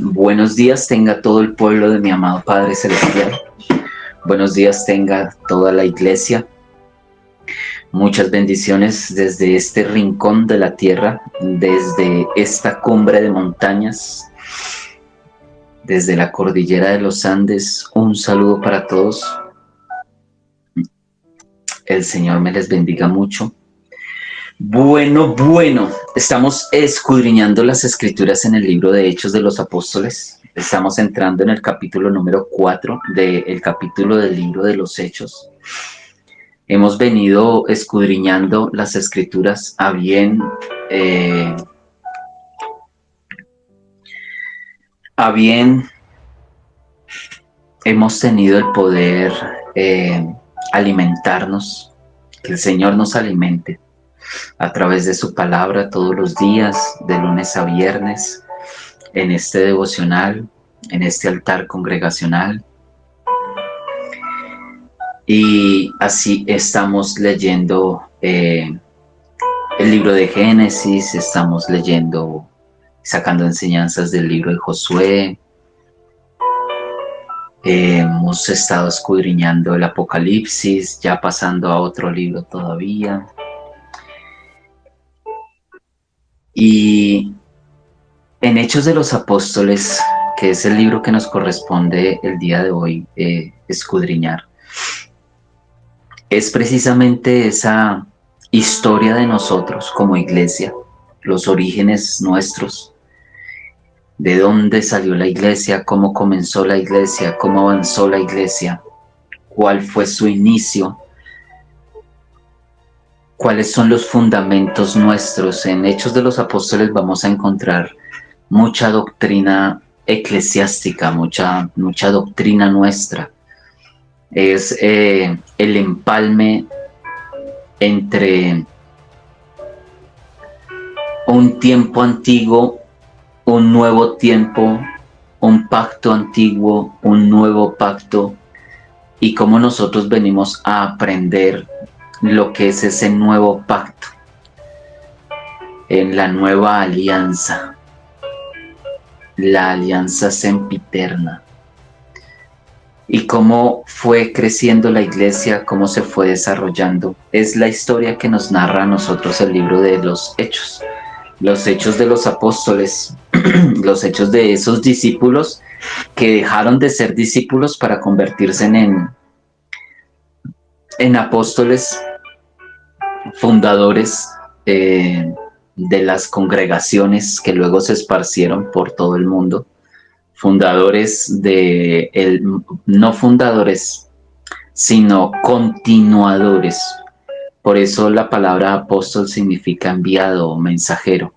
Buenos días tenga todo el pueblo de mi amado Padre Celestial. Buenos días tenga toda la iglesia. Muchas bendiciones desde este rincón de la tierra, desde esta cumbre de montañas, desde la cordillera de los Andes. Un saludo para todos. El Señor me les bendiga mucho. Bueno, estamos escudriñando las escrituras en el libro de Hechos de los Apóstoles. Estamos entrando en el capítulo número 4 del capítulo del libro de los Hechos. Hemos venido escudriñando las escrituras a bien hemos tenido el poder alimentarnos, que el Señor nos alimente a través de su palabra todos los días, de lunes a viernes, en este devocional, en este altar congregacional. Y así estamos leyendo el libro de Génesis, estamos leyendo, sacando enseñanzas del libro de Josué. Hemos estado escudriñando el Apocalipsis, ya pasando a otro libro todavía. Y en Hechos de los Apóstoles, que es el libro que nos corresponde el día de hoy escudriñar, es precisamente esa historia de nosotros como iglesia, los orígenes nuestros, de dónde salió la iglesia, cómo comenzó la iglesia, cómo avanzó la iglesia, cuál fue su inicio, cuáles son los fundamentos nuestros. En Hechos de los Apóstoles vamos a encontrar mucha doctrina eclesiástica, mucha doctrina nuestra. Es el empalme entre un tiempo antiguo, un nuevo tiempo, un pacto antiguo, un nuevo pacto, y cómo nosotros venimos a aprender lo que es ese nuevo pacto, en la nueva alianza, la alianza sempiterna, y cómo fue creciendo la iglesia, cómo se fue desarrollando. Es la historia que nos narra a nosotros el libro de los Hechos de los apóstoles, los hechos de esos discípulos que dejaron de ser discípulos para convertirse en apóstoles, fundadores de las congregaciones que luego se esparcieron por todo el mundo, no fundadores, sino continuadores. Por eso la palabra apóstol significa enviado o mensajero.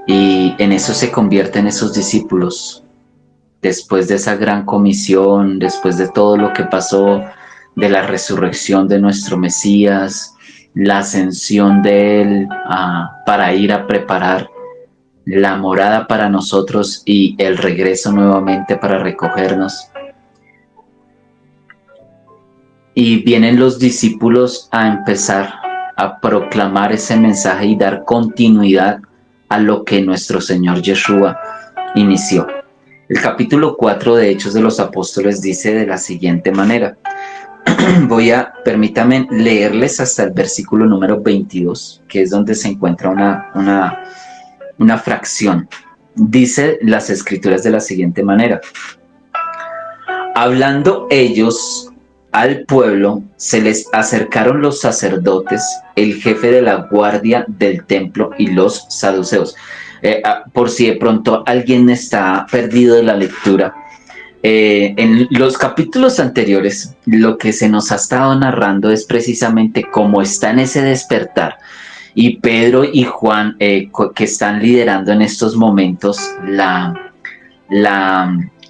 Y en eso se convierten esos discípulos. Después de esa gran comisión, después de todo lo que pasó, de la resurrección de nuestro Mesías, la ascensión de Él para ir a preparar la morada para nosotros y el regreso nuevamente para recogernos. Y vienen los discípulos a empezar a proclamar ese mensaje y dar continuidad a lo que nuestro Señor Yeshua inició. El capítulo 4 de Hechos de los Apóstoles dice de la siguiente manera. Permítanme leerles hasta el versículo número 22, que es donde se encuentra una fracción. Dice las escrituras de la siguiente manera. Hablando ellos al pueblo, se les acercaron los sacerdotes, el jefe de la guardia del templo y los saduceos. Por si de pronto alguien está perdido de la lectura, en los capítulos anteriores lo que se nos ha estado narrando es precisamente cómo está en ese despertar, y Pedro y Juan que están liderando en estos momentos la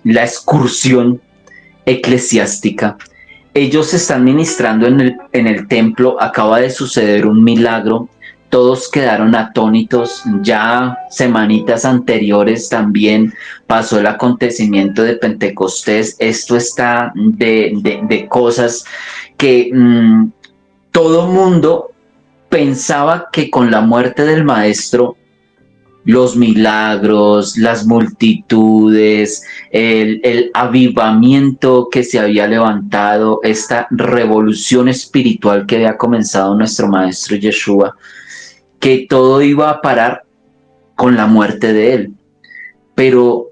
excursión eclesiástica. Ellos están ministrando en el templo, acaba de suceder un milagro, todos quedaron atónitos. Ya semanitas anteriores también pasó el acontecimiento de Pentecostés. Esto está de cosas que todo mundo pensaba que con la muerte del maestro los milagros, las multitudes, el avivamiento que se había levantado, esta revolución espiritual que había comenzado nuestro Maestro Yeshua, que todo iba a parar con la muerte de él. Pero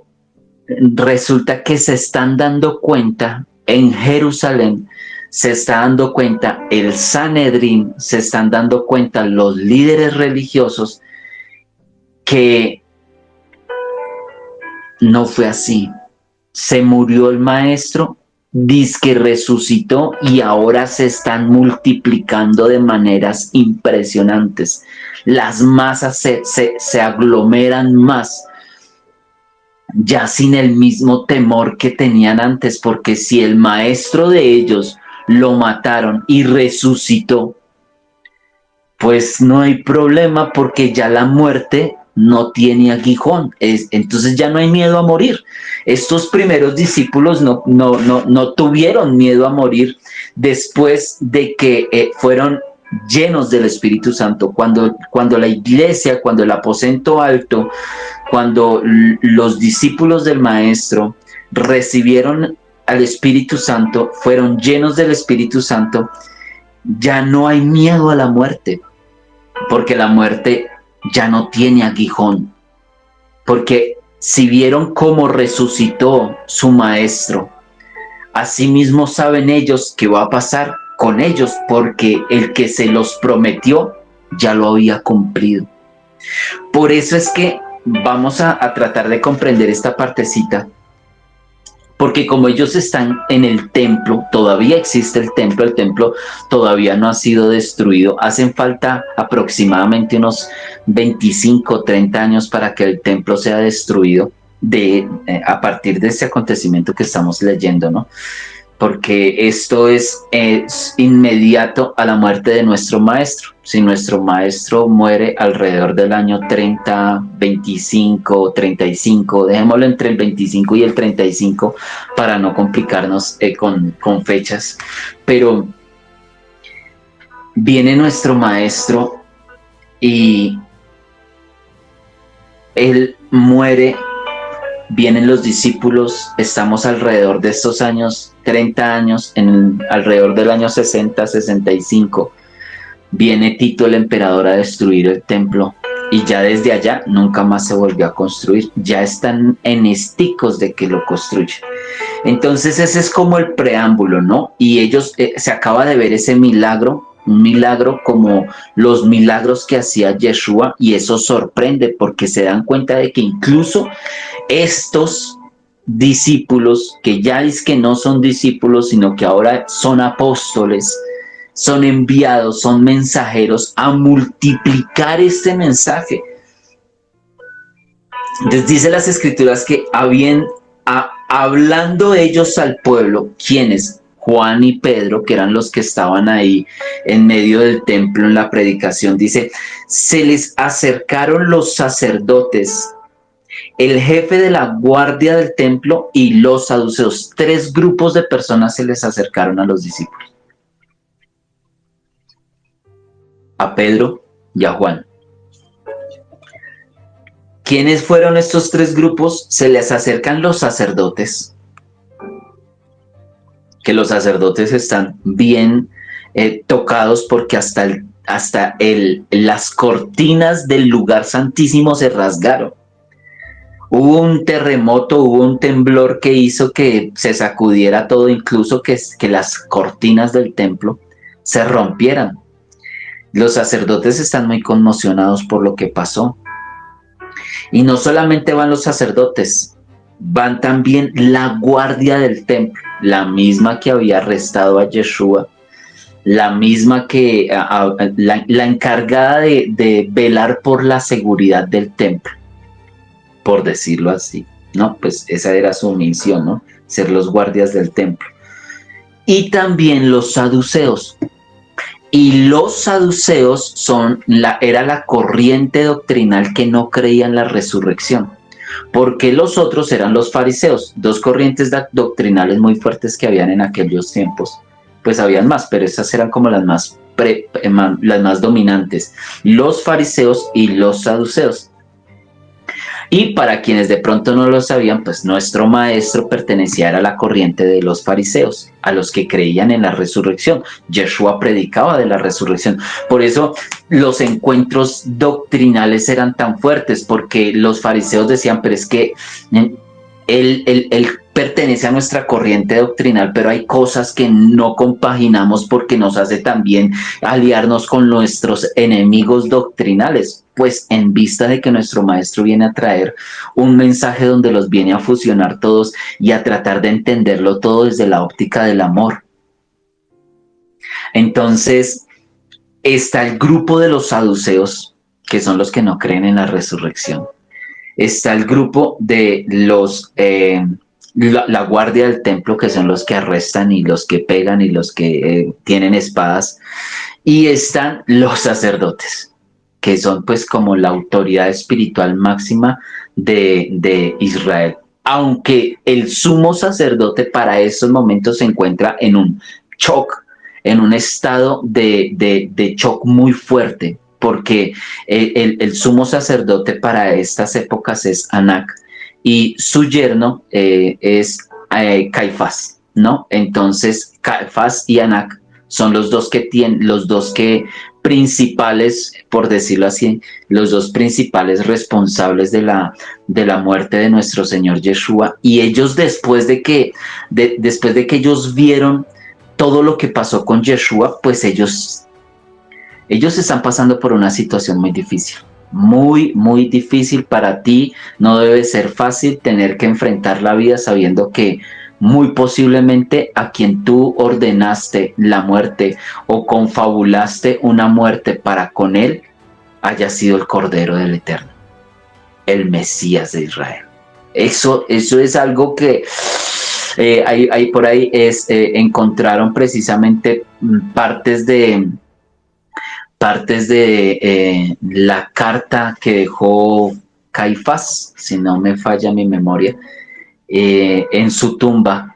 resulta que se están dando cuenta en Jerusalén, se está dando cuenta el Sanedrín, se están dando cuenta los líderes religiosos que no fue así. Se murió el maestro, dizque resucitó y ahora se están multiplicando de maneras impresionantes. Las masas se aglomeran más, ya sin el mismo temor que tenían antes, porque si el maestro de ellos lo mataron y resucitó, pues no hay problema porque ya la muerte no tiene aguijón, entonces ya no hay miedo a morir. Estos primeros discípulos no tuvieron miedo a morir después de que fueron llenos del Espíritu Santo. Cuando la iglesia, cuando el aposento alto, cuando los discípulos del Maestro recibieron al Espíritu Santo, fueron llenos del Espíritu Santo, ya no hay miedo a la muerte, porque la muerte ya no tiene aguijón, porque si vieron cómo resucitó su maestro, asimismo saben ellos qué va a pasar con ellos, porque el que se los prometió ya lo había cumplido. Por eso es que vamos a tratar de comprender esta partecita, porque como ellos están en el templo, todavía existe el templo todavía no ha sido destruido, hacen falta aproximadamente unos 25 o 30 años para que el templo sea destruido a partir de este acontecimiento que estamos leyendo, ¿no? Porque esto es inmediato a la muerte de nuestro maestro. Si nuestro maestro muere alrededor del año 30, 25, 35, dejémoslo entre el 25 y el 35 para no complicarnos con fechas. Pero viene nuestro maestro y él muere. Vienen los discípulos, estamos alrededor de estos años, 30 años, alrededor del año 60, 65, viene Tito el emperador a destruir el templo y ya desde allá nunca más se volvió a construir, ya están en esticos de que lo construyan. Entonces ese es como el preámbulo, ¿no? Y ellos, se acaba de ver ese milagro, un milagro como los milagros que hacía Yeshua, y eso sorprende porque se dan cuenta de que incluso estos discípulos, que ya es que no son discípulos, sino que ahora son apóstoles, son enviados, son mensajeros a multiplicar este mensaje. Entonces dice las escrituras que hablando ellos al pueblo, ¿quiénes? Juan y Pedro, que eran los que estaban ahí en medio del templo en la predicación, dice, se les acercaron los sacerdotes, el jefe de la guardia del templo y los saduceos. 3 grupos de personas se les acercaron a los discípulos. A Pedro y a Juan. ¿Quiénes fueron estos 3 grupos? Se les acercan los sacerdotes, que los sacerdotes están bien tocados porque hasta las cortinas del lugar santísimo se rasgaron. Hubo un terremoto, hubo un temblor que hizo que se sacudiera todo, incluso que las cortinas del templo se rompieran. Los sacerdotes están muy conmocionados por lo que pasó. Y no solamente van los sacerdotes, van también la guardia del templo, la misma que había arrestado a Yeshua, la misma que la encargada de velar por la seguridad del templo, por decirlo así, ¿no? Pues esa era su misión, ¿no? Ser los guardias del templo. Y también los saduceos. Y los saduceos era la corriente doctrinal que no creía en la resurrección, porque los otros eran los fariseos, 2 corrientes doctrinales muy fuertes que habían en aquellos tiempos. Pues habían más, pero esas eran como las más dominantes, los fariseos y los saduceos. Y para quienes de pronto no lo sabían, pues nuestro maestro pertenecía a la corriente de los fariseos, a los que creían en la resurrección. Yeshua predicaba de la resurrección. Por eso los encuentros doctrinales eran tan fuertes, porque los fariseos decían, pero es que él pertenece a nuestra corriente doctrinal, pero hay cosas que no compaginamos porque nos hace también aliarnos con nuestros enemigos doctrinales. Pues en vista de que nuestro maestro viene a traer un mensaje donde los viene a fusionar todos y a tratar de entenderlo todo desde la óptica del amor. Entonces, está el grupo de los saduceos, que son los que no creen en la resurrección. Está el grupo de los la guardia del templo, que son los que arrestan y los que pegan y los que tienen espadas. Y están los sacerdotes, que son pues como la autoridad espiritual máxima de Israel. Aunque el sumo sacerdote para estos momentos se encuentra en un shock, en un estado de shock muy fuerte, porque el sumo sacerdote para estas épocas es Anac y su yerno es Caifás, ¿no? Entonces Caifás y Anac son los dos que tienen, los dos que principales, por decirlo así, los dos principales responsables de la muerte de nuestro Señor Yeshua. Y ellos después de que ellos vieron todo lo que pasó con Yeshua, pues ellos están pasando por una situación muy difícil. Muy, muy difícil para ti. No debe ser fácil tener que enfrentar la vida sabiendo que muy posiblemente a quien tú ordenaste la muerte o confabulaste una muerte para con él haya sido el Cordero del Eterno, el Mesías de Israel. Eso es algo que por ahí encontraron precisamente partes de la carta que dejó Caifás, si no me falla mi memoria, en su tumba.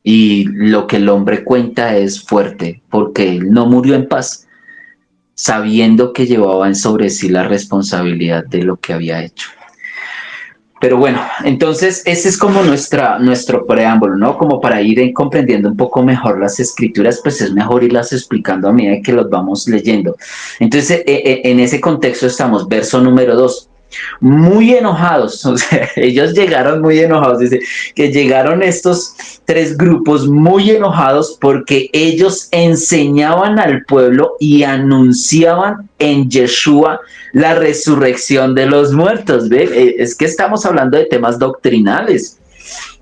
Y lo que el hombre cuenta es fuerte, porque él no murió en paz, sabiendo que llevaba en sobre sí la responsabilidad de lo que había hecho. Pero bueno, entonces ese es como nuestro preámbulo, ¿no? Como para ir comprendiendo un poco mejor las escrituras, pues es mejor irlas explicando a medida que los vamos leyendo. Entonces, en ese contexto estamos, verso número 2. Muy enojados, o sea, ellos llegaron muy enojados, dice que llegaron estos tres grupos muy enojados porque ellos enseñaban al pueblo y anunciaban en Yeshua la resurrección de los muertos. ¿Ve? Es que estamos hablando de temas doctrinales.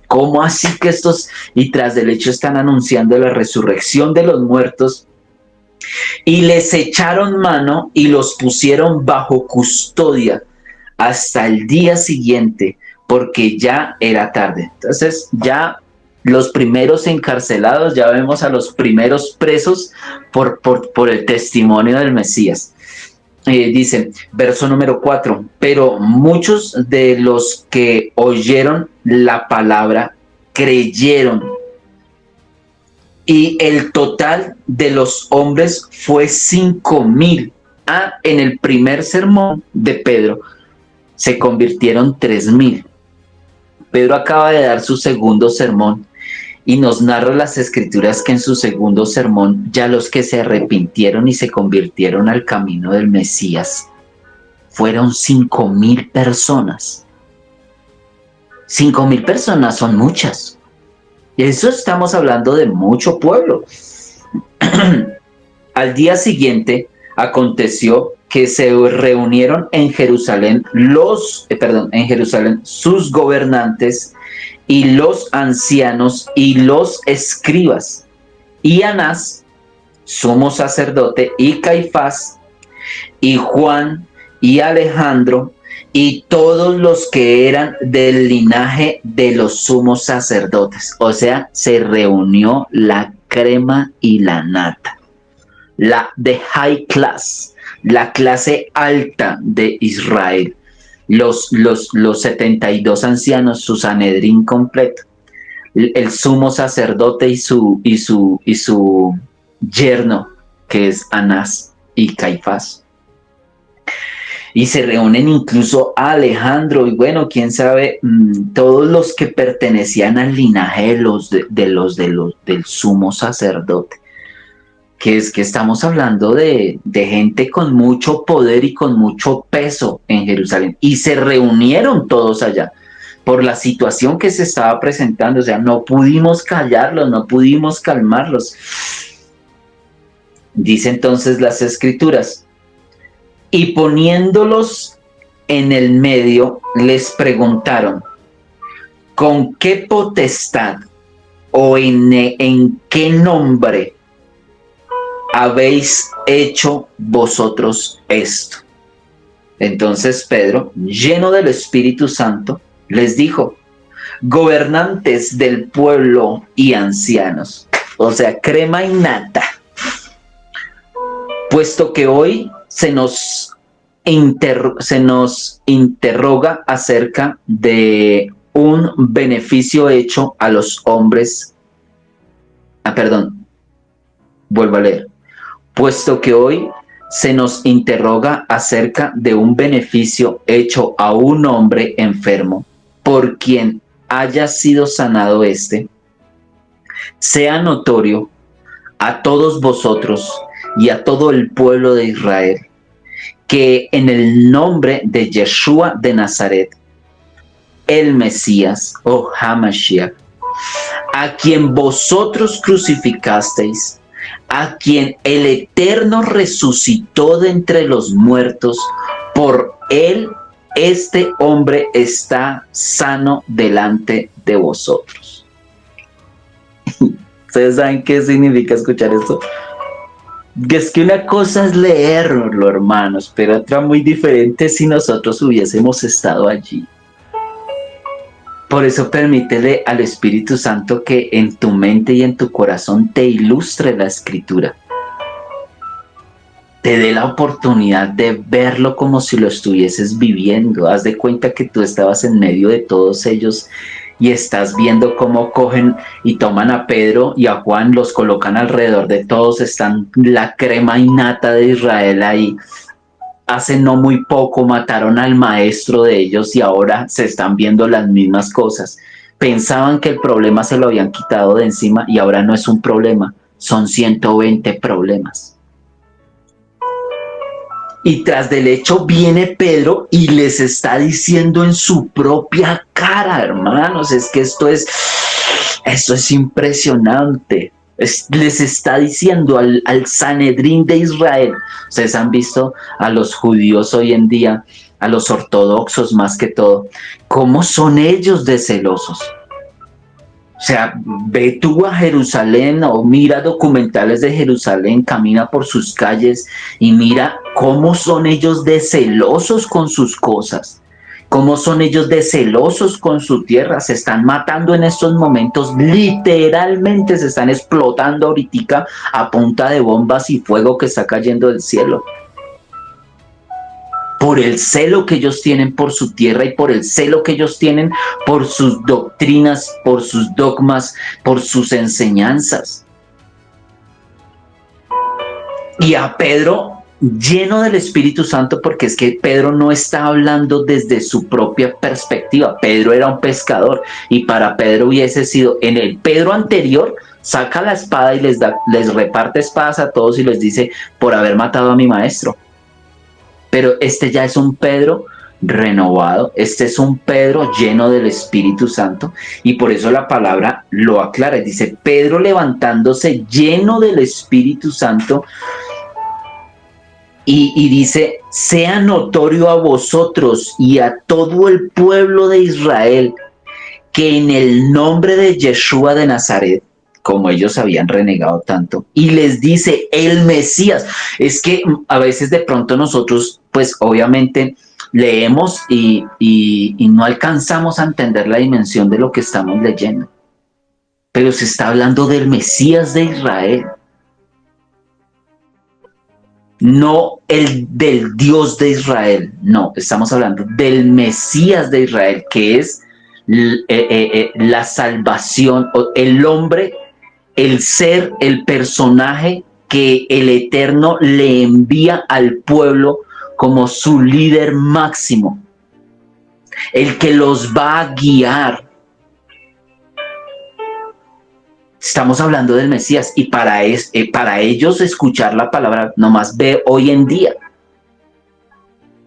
¿Cómo así que estos, y tras del hecho, están anunciando la resurrección de los muertos? Y les echaron mano y los pusieron bajo custodia hasta el día siguiente, porque ya era tarde. Entonces ya los primeros encarcelados, ya vemos a los primeros presos por el testimonio del Mesías. Dice, verso número 4, pero muchos de los que oyeron la palabra creyeron, y el total de los hombres fue 5,000. En el primer sermón de Pedro se convirtieron 3,000. Pedro acaba de dar su segundo sermón y nos narra las escrituras que en su segundo sermón ya los que se arrepintieron y se convirtieron al camino del Mesías fueron 5,000 personas. 5,000 personas son muchas. Y eso estamos hablando de mucho pueblo. Al día siguiente aconteció que se reunieron en Jerusalén sus gobernantes y los ancianos y los escribas, y Anás, sumo sacerdote, y Caifás, y Juan, y Alejandro, y todos los que eran del linaje de los sumos sacerdotes. O sea, se reunió la crema y la nata, la de high class, la clase alta de Israel, los 72 ancianos, su Sanedrín completo, el sumo sacerdote y su yerno, que es Anás y Caifás. y se reúnen incluso a Alejandro y bueno, quién sabe, todos los que pertenecían al linaje del sumo sacerdote, que es que estamos hablando de gente con mucho poder y con mucho peso en Jerusalén, y se reunieron todos allá por la situación que se estaba presentando. O sea, no pudimos callarlos, no pudimos calmarlos. Dice entonces las Escrituras, y poniéndolos en el medio, les preguntaron, ¿con qué potestad o en qué nombre habéis hecho vosotros esto? Entonces Pedro, lleno del Espíritu Santo, les dijo, gobernantes del pueblo y ancianos, o sea, crema y nata, puesto que hoy se nos interroga acerca de un beneficio hecho a los hombres. Vuelvo a leer. Puesto que hoy se nos interroga acerca de un beneficio hecho a un hombre enfermo, por quien haya sido sanado sea notorio a todos vosotros y a todo el pueblo de Israel, que en el nombre de Yeshua de Nazaret, el Mesías o Hamashiach, a quien vosotros crucificasteis, a quien el Eterno resucitó de entre los muertos, por él este hombre está sano delante de vosotros. ¿Ustedes saben qué significa escuchar esto? Es que una cosa es leerlo, hermanos, pero otra muy diferente si nosotros hubiésemos estado allí. Por eso permítele al Espíritu Santo que en tu mente y en tu corazón te ilustre la Escritura. Te dé la oportunidad de verlo como si lo estuvieses viviendo. Haz de cuenta que tú estabas en medio de todos ellos y estás viendo cómo cogen y toman a Pedro y a Juan, los colocan alrededor de todos, están la crema innata de Israel ahí. Hace no muy poco mataron al maestro de ellos y ahora se están viendo las mismas cosas. Pensaban que el problema se lo habían quitado de encima y ahora no es un problema, son 120 problemas. Y tras del hecho viene Pedro y les está diciendo en su propia cara, hermanos, es que esto es impresionante. Les está diciendo al Sanedrín de Israel. Ustedes han visto a los judíos hoy en día, a los ortodoxos más que todo, cómo son ellos de celosos. O sea, ve tú a Jerusalén o mira documentales de Jerusalén, camina por sus calles y mira cómo son ellos de celosos con sus cosas, cómo son ellos de celosos con su tierra. Se están matando en estos momentos, literalmente se están explotando ahorita a punta de bombas y fuego que está cayendo del cielo. Por el celo que ellos tienen por su tierra y por el celo que ellos tienen por sus doctrinas, por sus dogmas, por sus enseñanzas. Y a Pedro, lleno del Espíritu Santo, porque es que Pedro no está hablando desde su propia perspectiva. Pedro era un pescador y para Pedro hubiese sido, en el Pedro anterior, saca la espada y les reparte espadas a todos y les dice, por haber matado a mi maestro. Pero este ya es un Pedro renovado, este es un Pedro lleno del Espíritu Santo y por eso la palabra lo aclara. Dice, Pedro levantándose lleno del Espíritu Santo y dice, sea notorio a vosotros y a todo el pueblo de Israel que en el nombre de Yeshua de Nazaret, como ellos habían renegado tanto, y les dice el Mesías. Es que a veces de pronto nosotros, pues obviamente leemos y no alcanzamos a entender la dimensión de lo que estamos leyendo. Pero se está hablando del Mesías de Israel. No del Dios de Israel, no, estamos hablando del Mesías de Israel, que es la salvación, el hombre, el ser, el personaje que el Eterno le envía al pueblo como su líder máximo, el que los va a guiar. Estamos hablando del Mesías y para ellos escuchar la palabra, nomás ve hoy en día,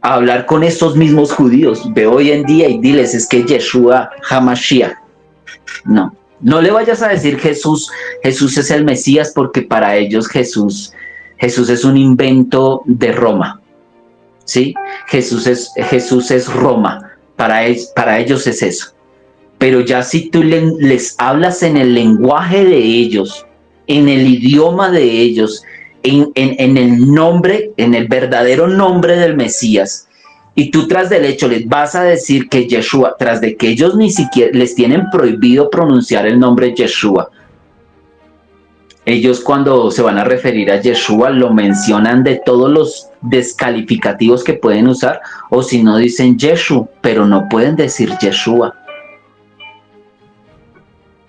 a hablar con estos mismos judíos, ve hoy en día y diles, es que Yeshua HaMashiach. No, no le vayas a decir Jesús es el Mesías, porque para ellos Jesús es un invento de Roma, ¿sí? Jesús es Roma, para ellos es eso. Pero ya si tú les hablas en el lenguaje de ellos, en el idioma de ellos, en el nombre, en el verdadero nombre del Mesías, y tú tras del hecho les vas a decir que Yeshua, tras de que ellos ni siquiera les tienen prohibido pronunciar el nombre Yeshua, ellos cuando se van a referir a Yeshua lo mencionan de todos los descalificativos que pueden usar, o si no dicen Yeshu, pero no pueden decir Yeshua.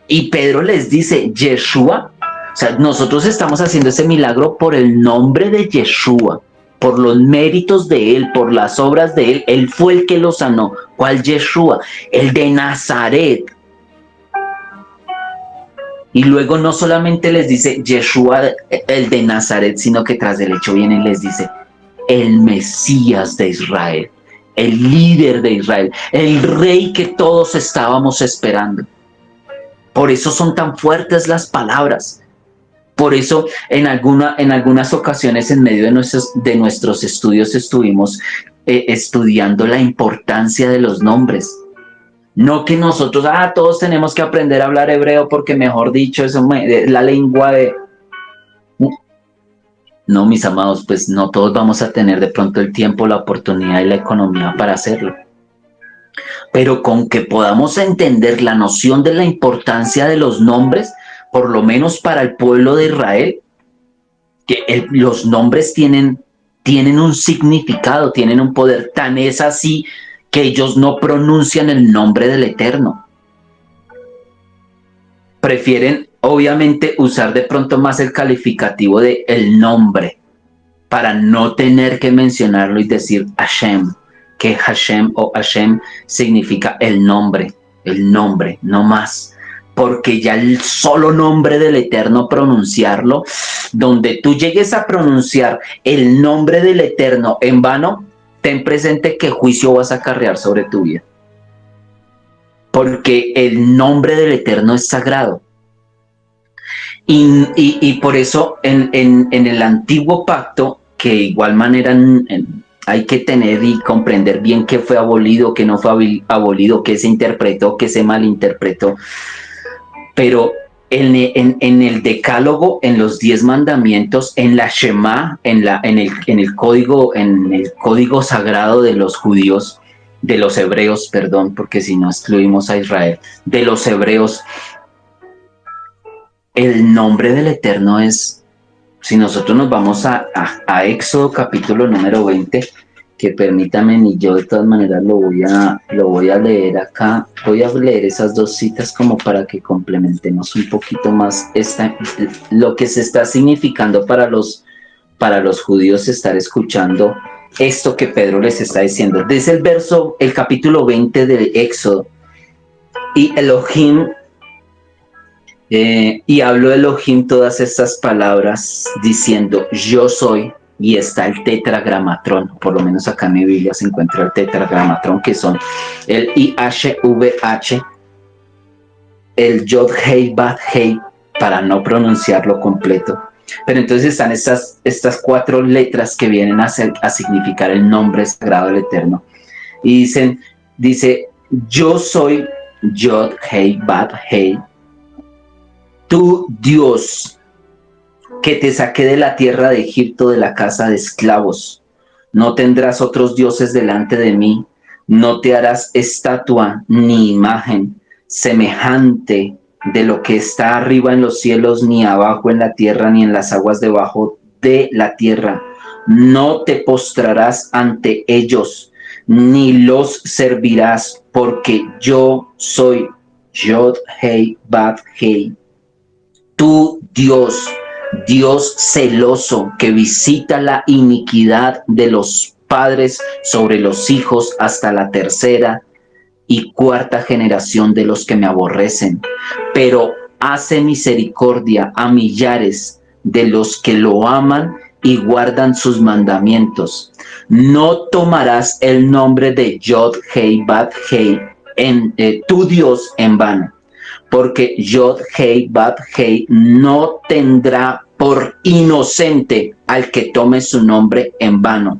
Y Pedro les dice, Yeshua, o sea, nosotros estamos haciendo ese milagro por el nombre de Yeshua, por los méritos de él, por las obras de él. Él fue el que lo sanó. ¿Cuál Yeshua? El de Nazaret. Y luego no solamente les dice Yeshua, el de Nazaret, sino que tras del hecho viene y les dice, el Mesías de Israel, el líder de Israel, el rey que todos estábamos esperando. Por eso son tan fuertes las palabras. Por eso en algunas ocasiones en medio de nuestros estudios estuvimos estudiando la importancia de los nombres. No que nosotros, todos tenemos que aprender a hablar hebreo porque mejor dicho, eso es la lengua de... No, mis amados, pues no todos vamos a tener de pronto el tiempo, la oportunidad y la economía para hacerlo. Pero con que podamos entender la noción de la importancia de los nombres, por lo menos para el pueblo de Israel, que los nombres tienen un significado, tienen un poder, tan es así que ellos no pronuncian el nombre del Eterno. Prefieren, obviamente, usar de pronto más el calificativo de el nombre, para no tener que mencionarlo y decir Hashem, que Hashem o Hashem significa el nombre, no más. Porque ya el solo nombre del Eterno, pronunciarlo, donde tú llegues a pronunciar el nombre del Eterno en vano, ten presente qué juicio vas a acarrear sobre tu vida. Porque el nombre del Eterno es sagrado. Y por eso en el antiguo pacto, que de igual manera hay que tener y comprender bien qué fue abolido, qué no fue abolido, qué se interpretó, qué se malinterpretó. Pero en el decálogo, en los 10 mandamientos, en la Shema, en el código sagrado de los judíos, de los hebreos, perdón, porque si no excluimos a Israel, de los hebreos, el nombre del Eterno es, si nosotros nos vamos a Éxodo capítulo número 20, que permítame, y yo de todas maneras lo voy a leer acá. Voy a leer esas dos citas como para que complementemos un poquito más lo que se está significando para los judíos estar escuchando esto que Pedro les está diciendo. Desde el capítulo 20 de Éxodo, y Elohim, y habló Elohim todas estas palabras diciendo, yo soy. Y está el tetragramatrón, por lo menos acá en mi Biblia se encuentra el tetragramatrón, que son el IHVH, el Yod Hei Bat Hei, para no pronunciarlo completo. Pero entonces están estas 4 letras que vienen a significar el nombre sagrado del Eterno. Y dice, yo soy Yod Hei Bat Hei, tu Dios, que te saqué de la tierra de Egipto, de la casa de esclavos. No tendrás otros dioses delante de mí, no te harás estatua ni imagen semejante de lo que está arriba en los cielos, ni abajo en la tierra, ni en las aguas debajo de la tierra. No te postrarás ante ellos, ni los servirás, porque yo soy Yod Hei Bat Hei, tu Dios, Dios celoso, que visita la iniquidad de los padres, sobre los hijos, hasta la tercera y cuarta generación de los que me aborrecen. Pero hace misericordia a millares de los que lo aman y guardan sus mandamientos. No tomarás el nombre de Yod-Heh-Vav-Heh, tu Dios, en vano, porque Yod-Heh-Vav-Heh no tendrá por inocente al que tome su nombre en vano.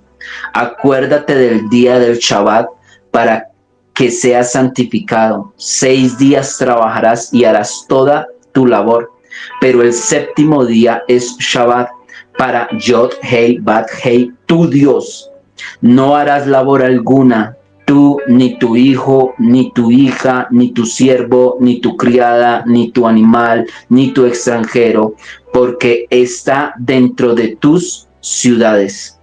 Acuérdate del día del Shabbat para que seas santificado. 6 días trabajarás y harás toda tu labor, pero el séptimo día es Shabbat para Yod-Heh-Vav-Heh, tu Dios. No harás labor alguna, tú, ni tu hijo, ni tu hija, ni tu siervo, ni tu criada, ni tu animal, ni tu extranjero, porque está dentro de tus ciudades.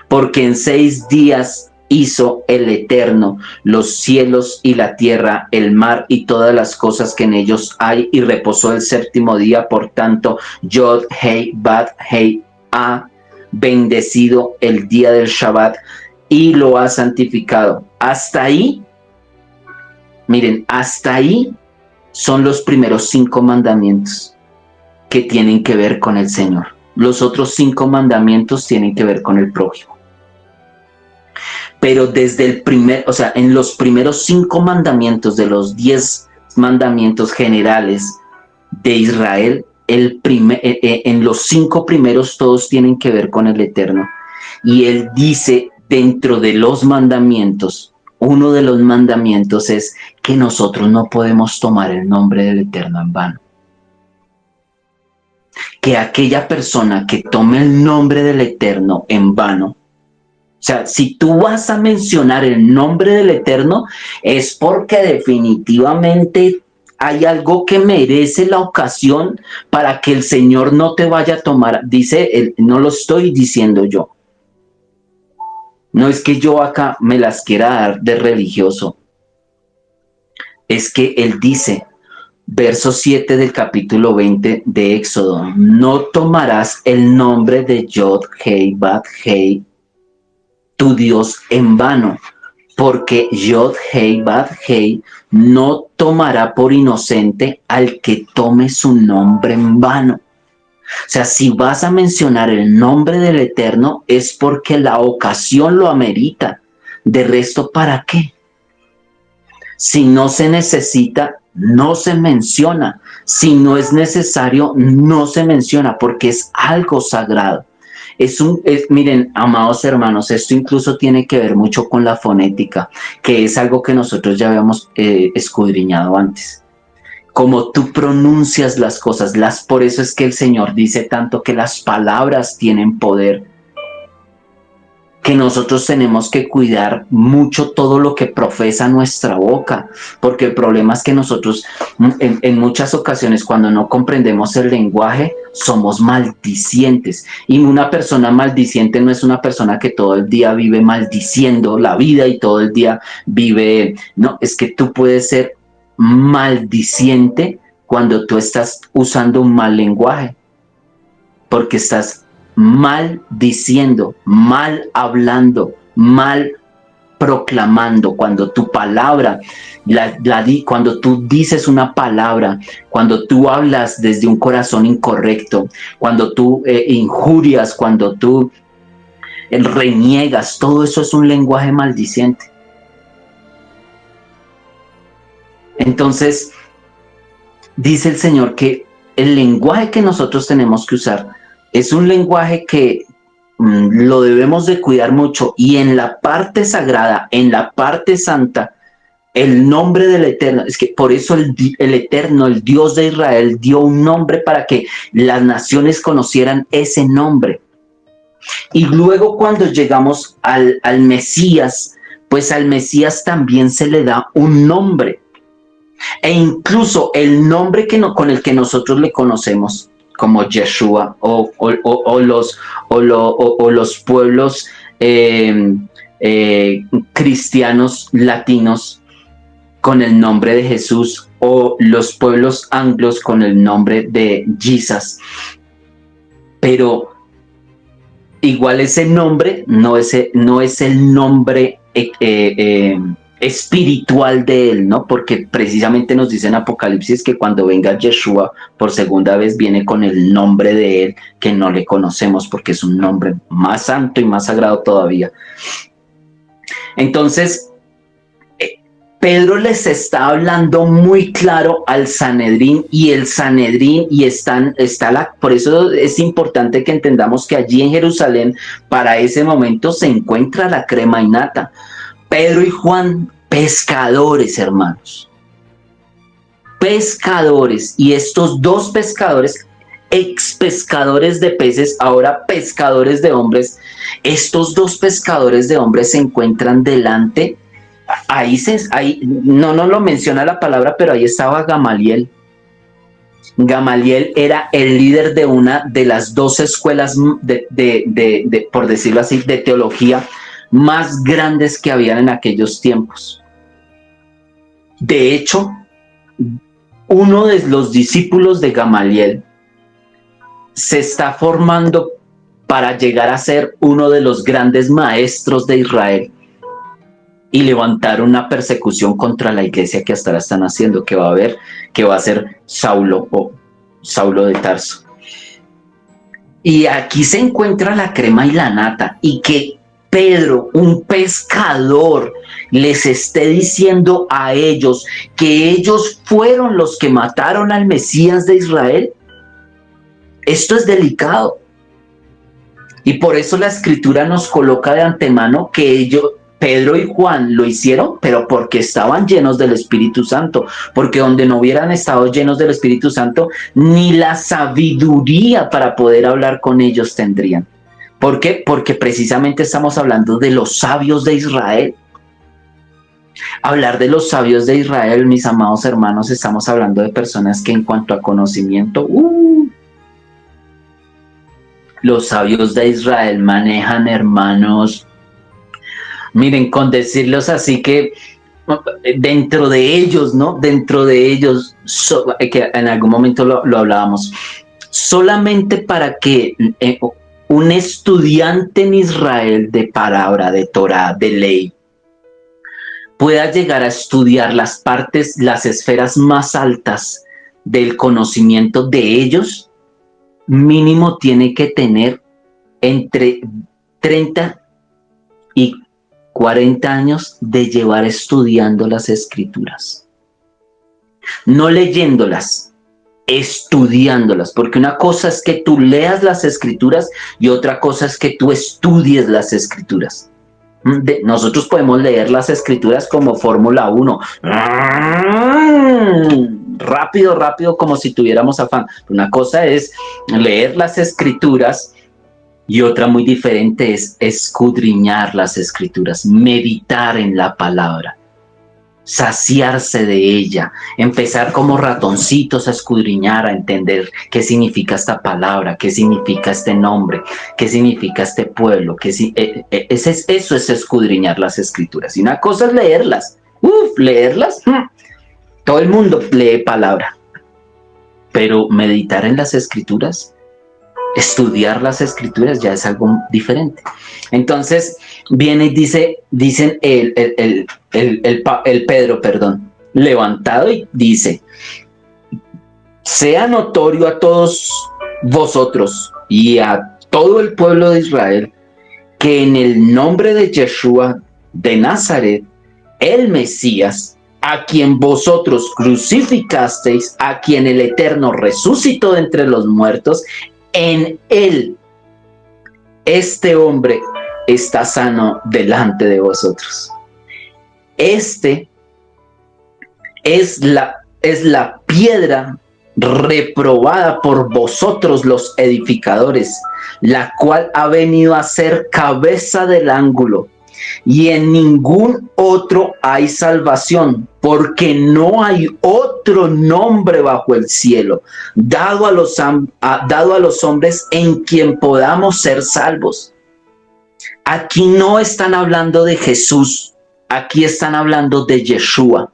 Porque en 6 días hizo el Eterno los cielos y la tierra, el mar y todas las cosas que en ellos hay, y reposó el séptimo día. Por tanto, Yod-Heh-Vav-Heh ha bendecido el día del Shabbat y lo ha santificado. Hasta ahí, miren, hasta ahí son los primeros 5 mandamientos que tienen que ver con el Señor. Los otros 5 mandamientos tienen que ver con el prójimo. Pero desde el primer, o sea, en los primeros 5 mandamientos de los 10 mandamientos generales de Israel, en los 5 primeros todos tienen que ver con el Eterno. Y él dice, dentro de los mandamientos, uno de los mandamientos es que nosotros no podemos tomar el nombre del Eterno en vano. Que aquella persona que tome el nombre del Eterno en vano, o sea, si tú vas a mencionar el nombre del Eterno, es porque definitivamente hay algo que merece la ocasión para que el Señor no te vaya a tomar. Dice él, no lo estoy diciendo yo. No es que yo acá me las quiera dar de religioso. Es que él dice, verso 7 del capítulo 20 de Éxodo, no tomarás el nombre de Yod-Heh-Vav-Heh, tu Dios, en vano, porque Yod-Heh-Vav-Heh no tomará por inocente al que tome su nombre en vano. O sea, si vas a mencionar el nombre del Eterno es porque la ocasión lo amerita. De resto, ¿para qué? Si no se necesita, no se menciona. Si no es necesario, no se menciona, porque es algo sagrado. Miren, amados hermanos, esto incluso tiene que ver mucho con la fonética, que es algo que nosotros ya habíamos escudriñado antes. Como tú pronuncias las cosas, por eso es que el Señor dice tanto que las palabras tienen poder, que nosotros tenemos que cuidar mucho todo lo que profesa nuestra boca, porque el problema es que nosotros en muchas ocasiones, cuando no comprendemos el lenguaje, somos maldicientes. Y una persona maldiciente no es una persona que todo el día vive maldiciendo la vida y todo el día vive, no, es que tú puedes ser maldiciente cuando tú estás usando un mal lenguaje, porque estás mal diciendo, mal hablando, mal proclamando. Cuando tu palabra, cuando tú dices una palabra, cuando tú hablas desde un corazón incorrecto, cuando tú injurias, cuando tú reniegas, todo eso es un lenguaje maldiciente. Entonces, dice el Señor que el lenguaje que nosotros tenemos que usar es un lenguaje que lo debemos de cuidar mucho, y en la parte sagrada, en la parte santa, el nombre del Eterno, es que por eso el Eterno, el Dios de Israel, dio un nombre para que las naciones conocieran ese nombre. Y luego cuando llegamos al Mesías, pues al Mesías también se le da un nombre. E incluso el nombre con el que nosotros le conocemos, como Yeshua, o los pueblos cristianos latinos con el nombre de Jesús, o los pueblos anglos con el nombre de Jesus. Pero igual ese nombre no es el nombre espiritual de él, ¿no? Porque precisamente nos dice en Apocalipsis que cuando venga Yeshua por segunda vez viene con el nombre de él que no le conocemos porque es un nombre más santo y más sagrado todavía. Entonces, Pedro les está hablando muy claro al Sanedrín y el Sanedrín por eso es importante que entendamos que allí en Jerusalén para ese momento se encuentra la crema innata. Pedro y Juan, pescadores, hermanos. Pescadores. Y estos dos pescadores, ex pescadores de peces, ahora pescadores de hombres, estos dos pescadores de hombres se encuentran delante. Ahí no lo menciona la palabra, pero ahí estaba Gamaliel. Gamaliel era el líder de una de las dos escuelas por decirlo así, de teología más grandes que habían en aquellos tiempos. De hecho, uno de los discípulos de Gamaliel se está formando para llegar a ser uno de los grandes maestros de Israel y levantar una persecución contra la iglesia que hasta ahora están haciendo, que va a ser Saulo o Saulo de Tarso. Y aquí se encuentra la crema y la nata, y que Pedro, un pescador, les esté diciendo a ellos que ellos fueron los que mataron al Mesías de Israel. Esto es delicado. Y por eso la Escritura nos coloca de antemano que Pedro y Juan lo hicieron, pero porque estaban llenos del Espíritu Santo, porque donde no hubieran estado llenos del Espíritu Santo, ni la sabiduría para poder hablar con ellos tendrían. ¿Por qué? Porque precisamente estamos hablando de los sabios de Israel. Hablar de los sabios de Israel, mis amados hermanos, estamos hablando de personas que en cuanto a conocimiento, los sabios de Israel manejan, hermanos, miren, con decirlos así que dentro de ellos, ¿no? Dentro de ellos, que en algún momento lo hablábamos, solamente para que un estudiante en Israel de palabra, de Torah, de ley, pueda llegar a estudiar las esferas más altas del conocimiento de ellos, mínimo tiene que tener entre 30 y 40 años de llevar estudiando las Escrituras. No leyéndolas, estudiándolas, porque una cosa es que tú leas las Escrituras y otra cosa es que tú estudies las Escrituras. Nosotros podemos leer las Escrituras como Fórmula 1. Rápido, rápido, como si tuviéramos afán. Una cosa es leer las Escrituras y otra muy diferente es escudriñar las Escrituras, meditar en la palabra, saciarse de ella, empezar como ratoncitos a escudriñar, a entender qué significa esta palabra, qué significa este nombre, qué significa este pueblo. Eso es escudriñar las Escrituras. Y una cosa es leerlas. Leerlas. Todo el mundo lee palabra. Pero meditar en las Escrituras, estudiar las Escrituras ya es algo diferente. Entonces viene y dicen el Pedro, levantado, y dice: sea notorio a todos vosotros y a todo el pueblo de Israel que en el nombre de Yeshua de Nazaret, el Mesías, a quien vosotros crucificasteis, a quien el Eterno resucitó de entre los muertos, en él, este hombre está sano delante de vosotros. Este es la piedra reprobada por vosotros los edificadores, la cual ha venido a ser cabeza del ángulo, y en ningún otro hay salvación, porque no hay otro nombre bajo el cielo dado a los hombres en quien podamos ser salvos. Aquí no están hablando de Jesús, aquí están hablando de Yeshua.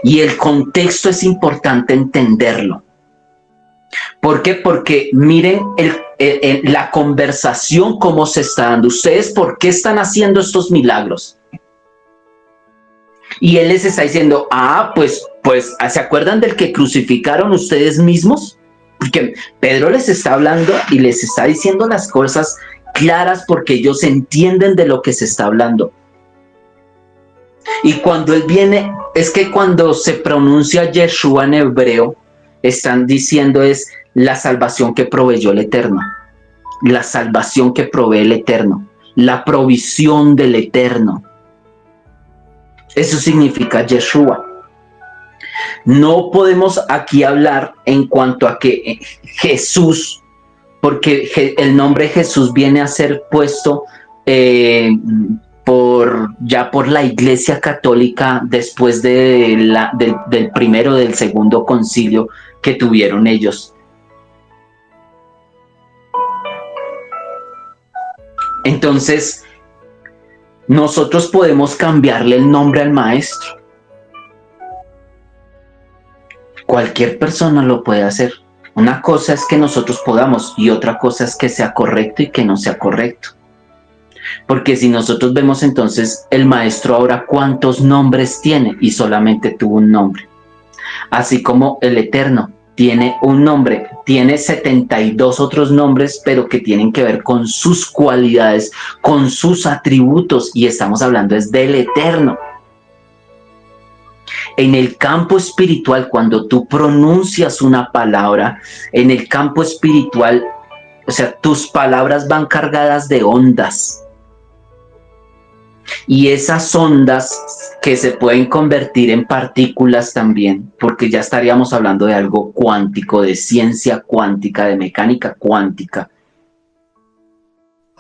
Y el contexto es importante entenderlo, ¿Por qué? Porque miren la conversación cómo se está dando. ¿Ustedes por qué están haciendo estos milagros? Y él les está diciendo, pues, ¿se acuerdan del que crucificaron ustedes mismos? Porque Pedro les está hablando y les está diciendo las cosas claras porque ellos entienden de lo que se está hablando. Y cuando él viene, es que cuando se pronuncia Yeshua en hebreo, están diciendo es la salvación que proveyó el Eterno, la salvación que provee el Eterno, la provisión del Eterno. Eso significa Yeshua. No podemos aquí hablar en cuanto a que Jesús, porque el nombre Jesús viene a ser puesto por la Iglesia Católica después del primero, del segundo concilio que tuvieron ellos. Entonces, nosotros podemos cambiarle el nombre al maestro. Cualquier persona lo puede hacer. Una cosa es que nosotros podamos y otra cosa es que sea correcto y que no sea correcto. Porque si nosotros vemos entonces el maestro ahora cuántos nombres tiene y solamente tuvo un nombre. Así como el Eterno tiene un nombre, tiene 72 otros nombres, pero que tienen que ver con sus cualidades, con sus atributos, y estamos hablando es del Eterno. En el campo espiritual, cuando tú pronuncias una palabra, en el campo espiritual, o sea, tus palabras van cargadas de ondas. Y esas ondas que se pueden convertir en partículas también, porque ya estaríamos hablando de algo cuántico, de ciencia cuántica, de mecánica cuántica.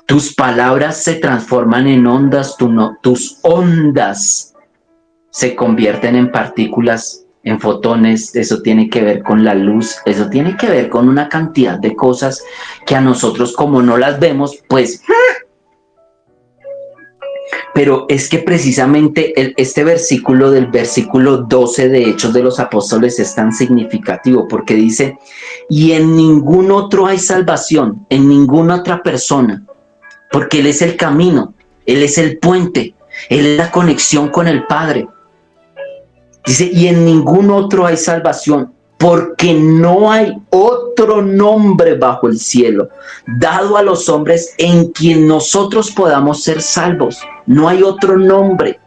Tus palabras se transforman en ondas, tus ondas se convierten en partículas, en fotones. Eso tiene que ver con la luz, eso tiene que ver con una cantidad de cosas que a nosotros, como no las vemos, pues... Pero es que precisamente este versículo del versículo 12 de Hechos de los Apóstoles es tan significativo porque dice, y en ningún otro hay salvación, en ninguna otra persona, porque Él es el camino, Él es el puente, Él es la conexión con el Padre. Dice, y en ningún otro hay salvación, porque no hay otro nombre bajo el cielo dado a los hombres en quien nosotros podamos ser salvos. No hay otro nombre.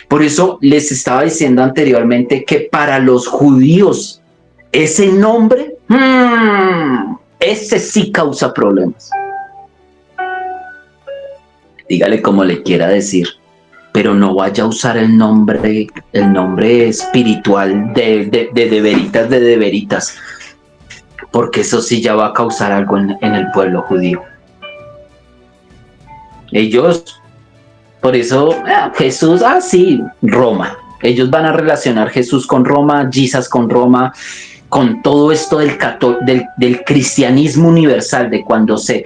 Por eso les estaba diciendo anteriormente que para los judíos ese nombre, ese sí causa problemas. Dígale como le quiera decir, pero no vaya a usar el nombre espiritual de veritas, porque eso sí ya va a causar algo en el pueblo judío. Ellos, por eso, Jesús, sí, Roma. Ellos van a relacionar Jesús con Roma, Jesus con Roma, con todo esto del cristianismo universal, de cuando se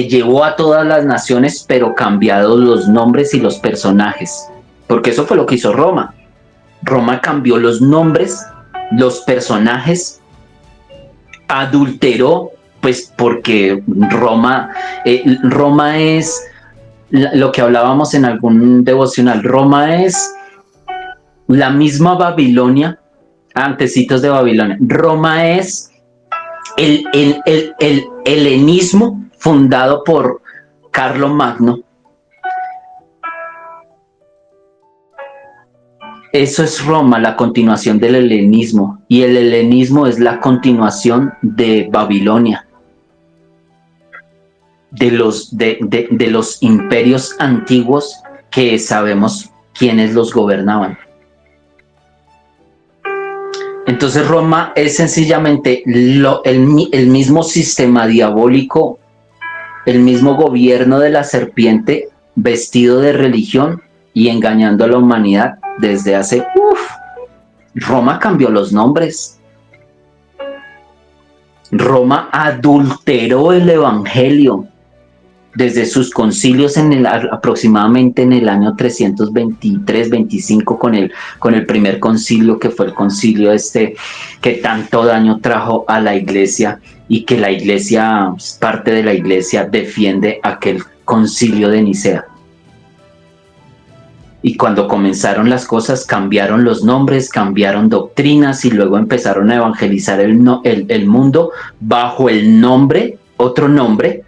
llevó a todas las naciones, pero cambiados los nombres y los personajes. Porque eso fue lo que hizo Roma. Roma cambió los nombres, los personajes, adulteró, pues porque Roma es lo que hablábamos en algún devocional. Roma es la misma Babilonia, antecitos de Babilonia. Roma es el helenismo fundado por Carlomagno. Eso es Roma, la continuación del helenismo, y el helenismo es la continuación de Babilonia, de los imperios antiguos que sabemos quiénes los gobernaban. Entonces Roma es sencillamente el mismo sistema diabólico, el mismo gobierno de la serpiente vestido de religión y engañando a la humanidad desde hace... Roma cambió los nombres. Roma adulteró el evangelio. desde sus concilios aproximadamente en el año 323-25 con el primer concilio, que fue el concilio que tanto daño trajo a la iglesia, y que la iglesia, parte de la iglesia, defiende aquel concilio de Nicea. Y cuando comenzaron las cosas, cambiaron los nombres, cambiaron doctrinas, y luego empezaron a evangelizar el mundo bajo el nombre, otro nombre,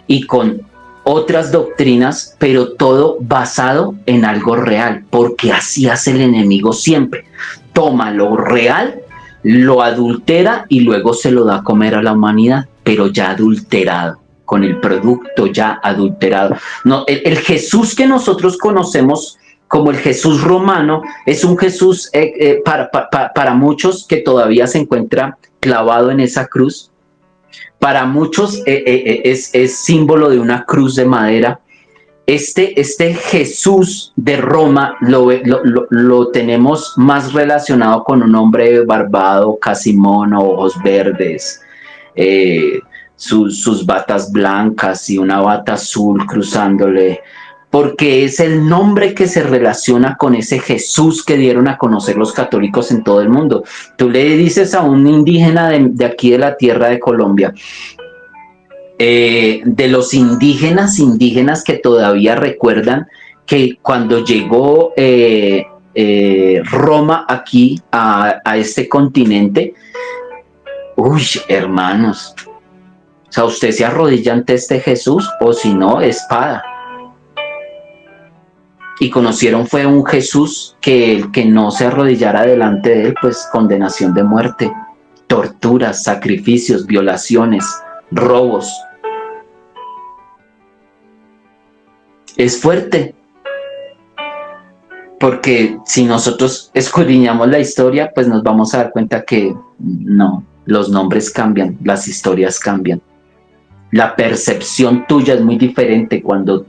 y con otras doctrinas, pero todo basado en algo real, porque así hace el enemigo siempre. Toma lo real, lo adultera y luego se lo da a comer a la humanidad, pero ya adulterado, con el producto ya adulterado. No, el Jesús que nosotros conocemos como el Jesús romano es un Jesús para muchos que todavía se encuentra clavado en esa cruz. Para muchos es símbolo de una cruz de madera. Este Jesús de Roma lo tenemos más relacionado con un hombre barbado, casi mono, ojos verdes, sus batas blancas y una bata azul cruzándole, porque es el nombre que se relaciona con ese Jesús que dieron a conocer los católicos en todo el mundo. Tú le dices a un indígena de aquí de la tierra de Colombia, de los indígenas que todavía recuerdan que cuando llegó Roma aquí a este continente, uy, hermanos, o sea, usted se arrodilla ante este Jesús, o si no, espada. Y conocieron fue un Jesús que el que no se arrodillara delante de él, pues condenación de muerte, torturas, sacrificios, violaciones, robos. Es fuerte, porque si nosotros escudriñamos la historia, pues nos vamos a dar cuenta que no, los nombres cambian, las historias cambian. La percepción tuya es muy diferente cuando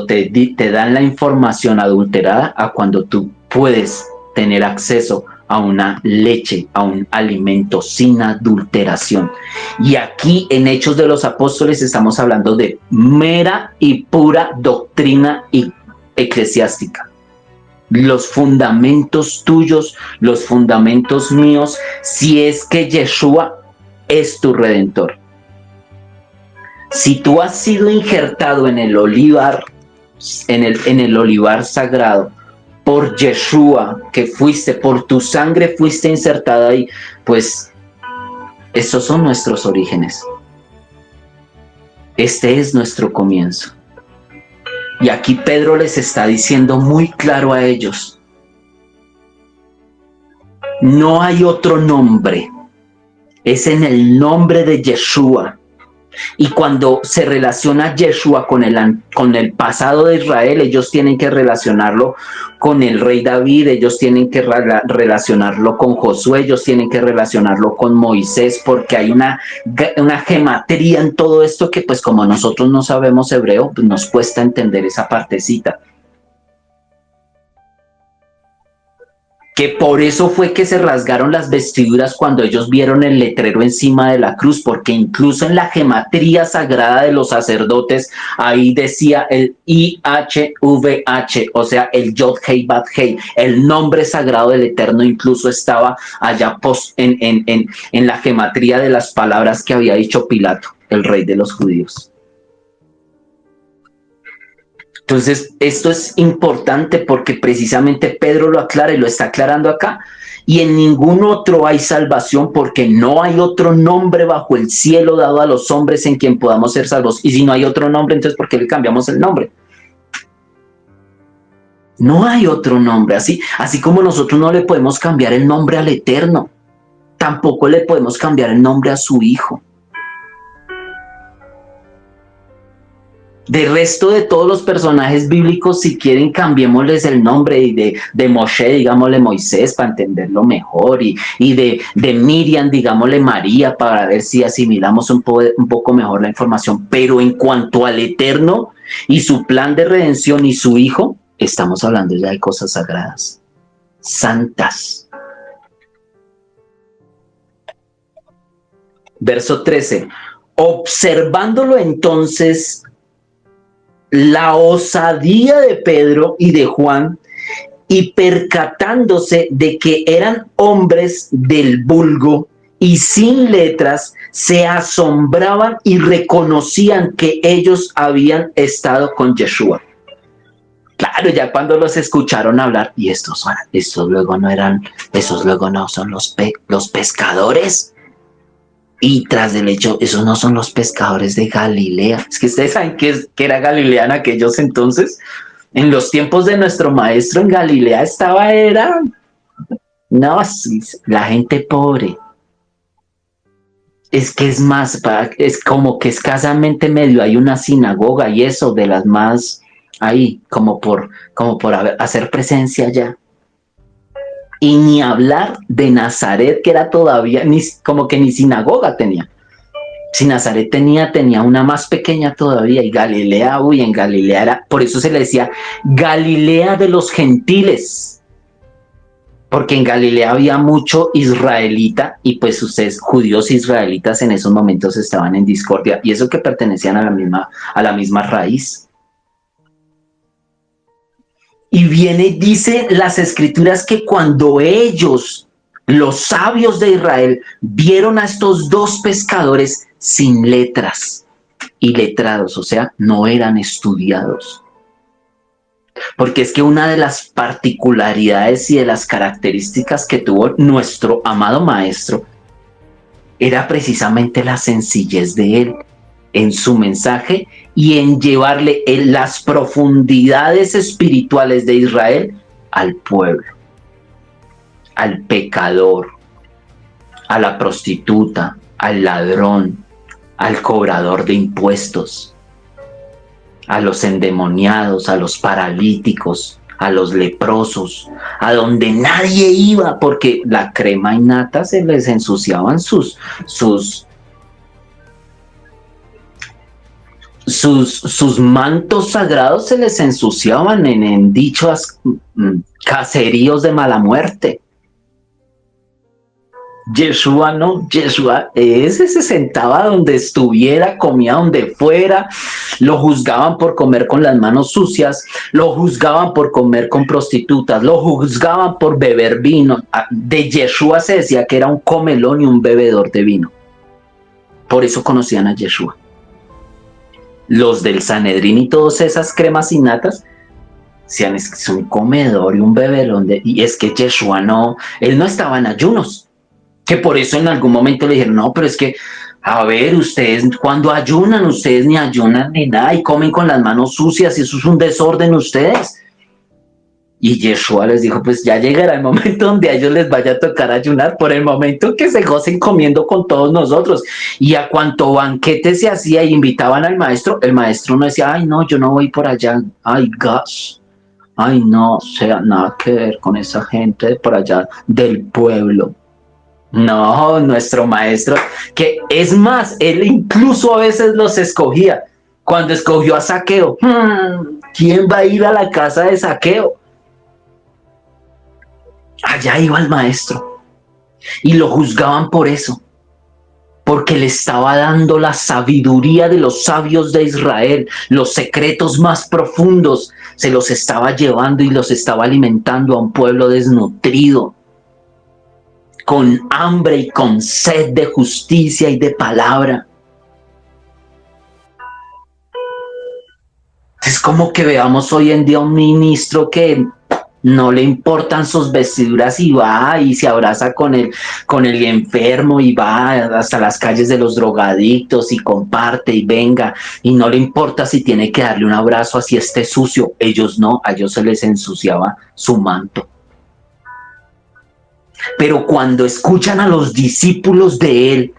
te dan la información adulterada a cuando tú puedes tener acceso a una leche, a un alimento sin adulteración. Y aquí en Hechos de los Apóstoles estamos hablando de mera y pura doctrina eclesiástica. Los fundamentos tuyos, los fundamentos míos, si es que Yeshua es tu redentor. Si tú has sido injertado en el olivar, en el olivar sagrado, por Yeshua, que fuiste, por tu sangre fuiste insertada ahí, pues esos son nuestros orígenes. Este es nuestro comienzo. Y aquí Pedro les está diciendo muy claro a ellos: no hay otro nombre, es en el nombre de Yeshua. Y cuando se relaciona Yeshua con el pasado de Israel, ellos tienen que relacionarlo con el rey David, ellos tienen que relacionarlo con Josué, ellos tienen que relacionarlo con Moisés, porque hay una gematría en todo esto que, pues, como nosotros no sabemos hebreo, pues nos cuesta entender esa partecita. Que por eso fue que se rasgaron las vestiduras cuando ellos vieron el letrero encima de la cruz, porque incluso en la gematría sagrada de los sacerdotes, ahí decía el IHVH, o sea, el Yod Hei Bat Hei, el nombre sagrado del Eterno incluso estaba allá en la gematría de las palabras que había dicho Pilato, el rey de los judíos. Entonces, esto es importante porque precisamente Pedro lo aclara y lo está aclarando acá. Y en ningún otro hay salvación, porque no hay otro nombre bajo el cielo dado a los hombres en quien podamos ser salvos. Y si no hay otro nombre, entonces ¿por qué le cambiamos el nombre? No hay otro nombre. Así como nosotros no le podemos cambiar el nombre al Eterno, tampoco le podemos cambiar el nombre a su Hijo. De resto de todos los personajes bíblicos, si quieren, cambiémosles el nombre, y de Moshe, digámosle Moisés para entenderlo mejor, y de Miriam, digámosle María, para ver si asimilamos un poco mejor la información. Pero en cuanto al Eterno y su plan de redención y su Hijo, estamos hablando ya de cosas sagradas, santas. Verso 13. Observándolo entonces la osadía de Pedro y de Juan, y percatándose de que eran hombres del vulgo y sin letras, se asombraban y reconocían que ellos habían estado con Yeshua. Claro, ya cuando los escucharon hablar, y estos luego no eran, esos luego no son los pescadores. Y tras del hecho, esos no son los pescadores de Galilea. Es que ustedes saben que era Galilea en aquellos entonces. En los tiempos de nuestro maestro en Galilea no, la gente pobre. Es que es más, es como que escasamente medio hay una sinagoga y eso de las más ahí, como por hacer presencia ya. Y ni hablar de Nazaret, que era todavía, como que ni sinagoga tenía. Si Nazaret tenía una más pequeña todavía, y Galilea, en Galilea era, por eso se le decía Galilea de los gentiles, porque en Galilea había mucho israelita, y pues ustedes, judíos e israelitas, en esos momentos estaban en discordia, y eso que pertenecían a la misma raíz. Y dice las escrituras que cuando ellos, los sabios de Israel, vieron a estos dos pescadores sin letras y letrados, o sea, no eran estudiados. Porque es que una de las particularidades y de las características que tuvo nuestro amado maestro era precisamente la sencillez de él en su mensaje y en llevarle las profundidades espirituales de Israel al pueblo, al pecador, a la prostituta, al ladrón, al cobrador de impuestos, a los endemoniados, a los paralíticos, a los leprosos, a donde nadie iba porque la crema y nata se les ensuciaban sus mantos sagrados, se les ensuciaban en dichos caseríos de mala muerte. Yeshua no, Yeshua ese se sentaba donde estuviera, comía donde fuera, lo juzgaban por comer con las manos sucias, lo juzgaban por comer con prostitutas, lo juzgaban por beber vino. De Yeshua se decía que era un comelón y un bebedor de vino. Por eso conocían a Yeshua. Los del Sanedrín y todas esas cremas y natas, es un comedor y un bebelón y es que Yeshua no, él no estaba en ayunos, que por eso en algún momento le dijeron, no, pero es que, a ver, ustedes cuando ayunan, ustedes ni ayunan ni nada y comen con las manos sucias y eso es un desorden ustedes. Y Yeshua les dijo, pues ya llegará el momento donde a ellos les vaya a tocar ayunar, por el momento que se gocen comiendo con todos nosotros. Y a cuanto banquete se hacía y invitaban al maestro, el maestro no decía, ay no, yo no voy por allá, ay gosh, ay no, o sea, nada que ver con esa gente de por allá del pueblo. No, nuestro maestro, que es más, él incluso a veces los escogía. Cuando escogió a Zaqueo, ¿quién va a ir a la casa de Zaqueo? Allá iba el maestro y lo juzgaban por eso, porque le estaba dando la sabiduría de los sabios de Israel, los secretos más profundos, se los estaba llevando y los estaba alimentando a un pueblo desnutrido, con hambre y con sed de justicia y de palabra. Es como que veamos hoy en día un ministro que no le importan sus vestiduras y va y se abraza con el enfermo y va hasta las calles de los drogadictos y comparte y venga y no le importa si tiene que darle un abrazo así esté sucio. Ellos no, a ellos se les ensuciaba su manto. Pero cuando escuchan a los discípulos de él,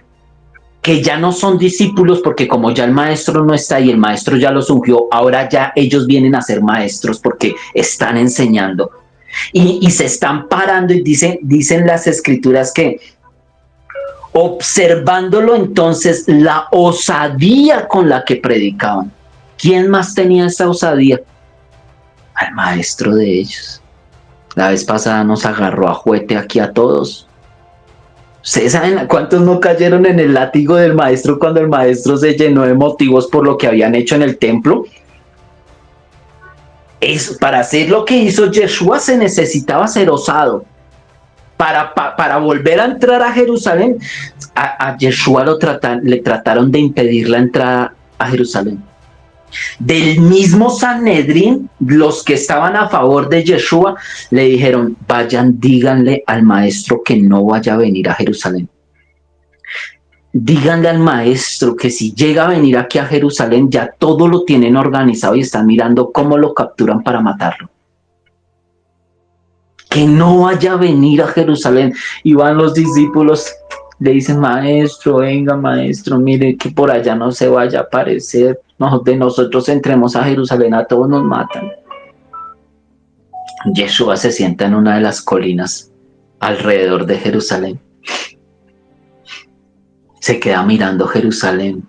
que ya no son discípulos porque como ya el maestro no está y el maestro ya los ungió, ahora ya ellos vienen a ser maestros porque están enseñando y se están parando y dicen las escrituras que observándolo entonces la osadía con la que predicaban. ¿Quién más tenía esa osadía? Al maestro de ellos. La vez pasada nos agarró a juete aquí a todos. ¿Ustedes saben cuántos no cayeron en el látigo del maestro cuando el maestro se llenó de motivos por lo que habían hecho en el templo? Para hacer lo que hizo Yeshua se necesitaba ser osado. Para volver a entrar a Jerusalén, a Yeshua le trataron de impedir la entrada a Jerusalén. Del mismo Sanedrín, los que estaban a favor de Yeshua le dijeron: vayan, díganle al maestro que no vaya a venir a Jerusalén. Díganle al maestro que si llega a venir aquí a Jerusalén, ya todo lo tienen organizado y están mirando cómo lo capturan para matarlo. Que no vaya a venir a Jerusalén. Y van los discípulos, le dicen: maestro, venga, maestro, mire que por allá no se vaya a aparecer. De nosotros entremos a Jerusalén, a todos nos matan. Yeshua se sienta en una de las colinas alrededor de Jerusalén. Se queda mirando Jerusalén,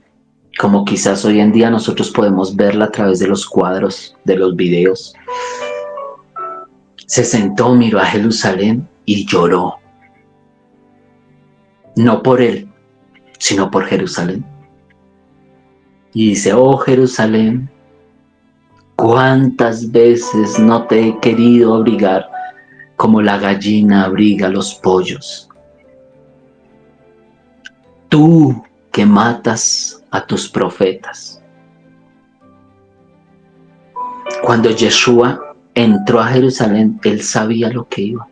como quizás hoy en día nosotros podemos verla a través de los cuadros, de los videos. Se sentó, miró a Jerusalén y lloró. No por él, sino por Jerusalén. Y dice: oh Jerusalén, cuántas veces no te he querido abrigar como la gallina abriga los pollos. Tú que matas a tus profetas. Cuando Yeshua entró a Jerusalén, él sabía lo que iba.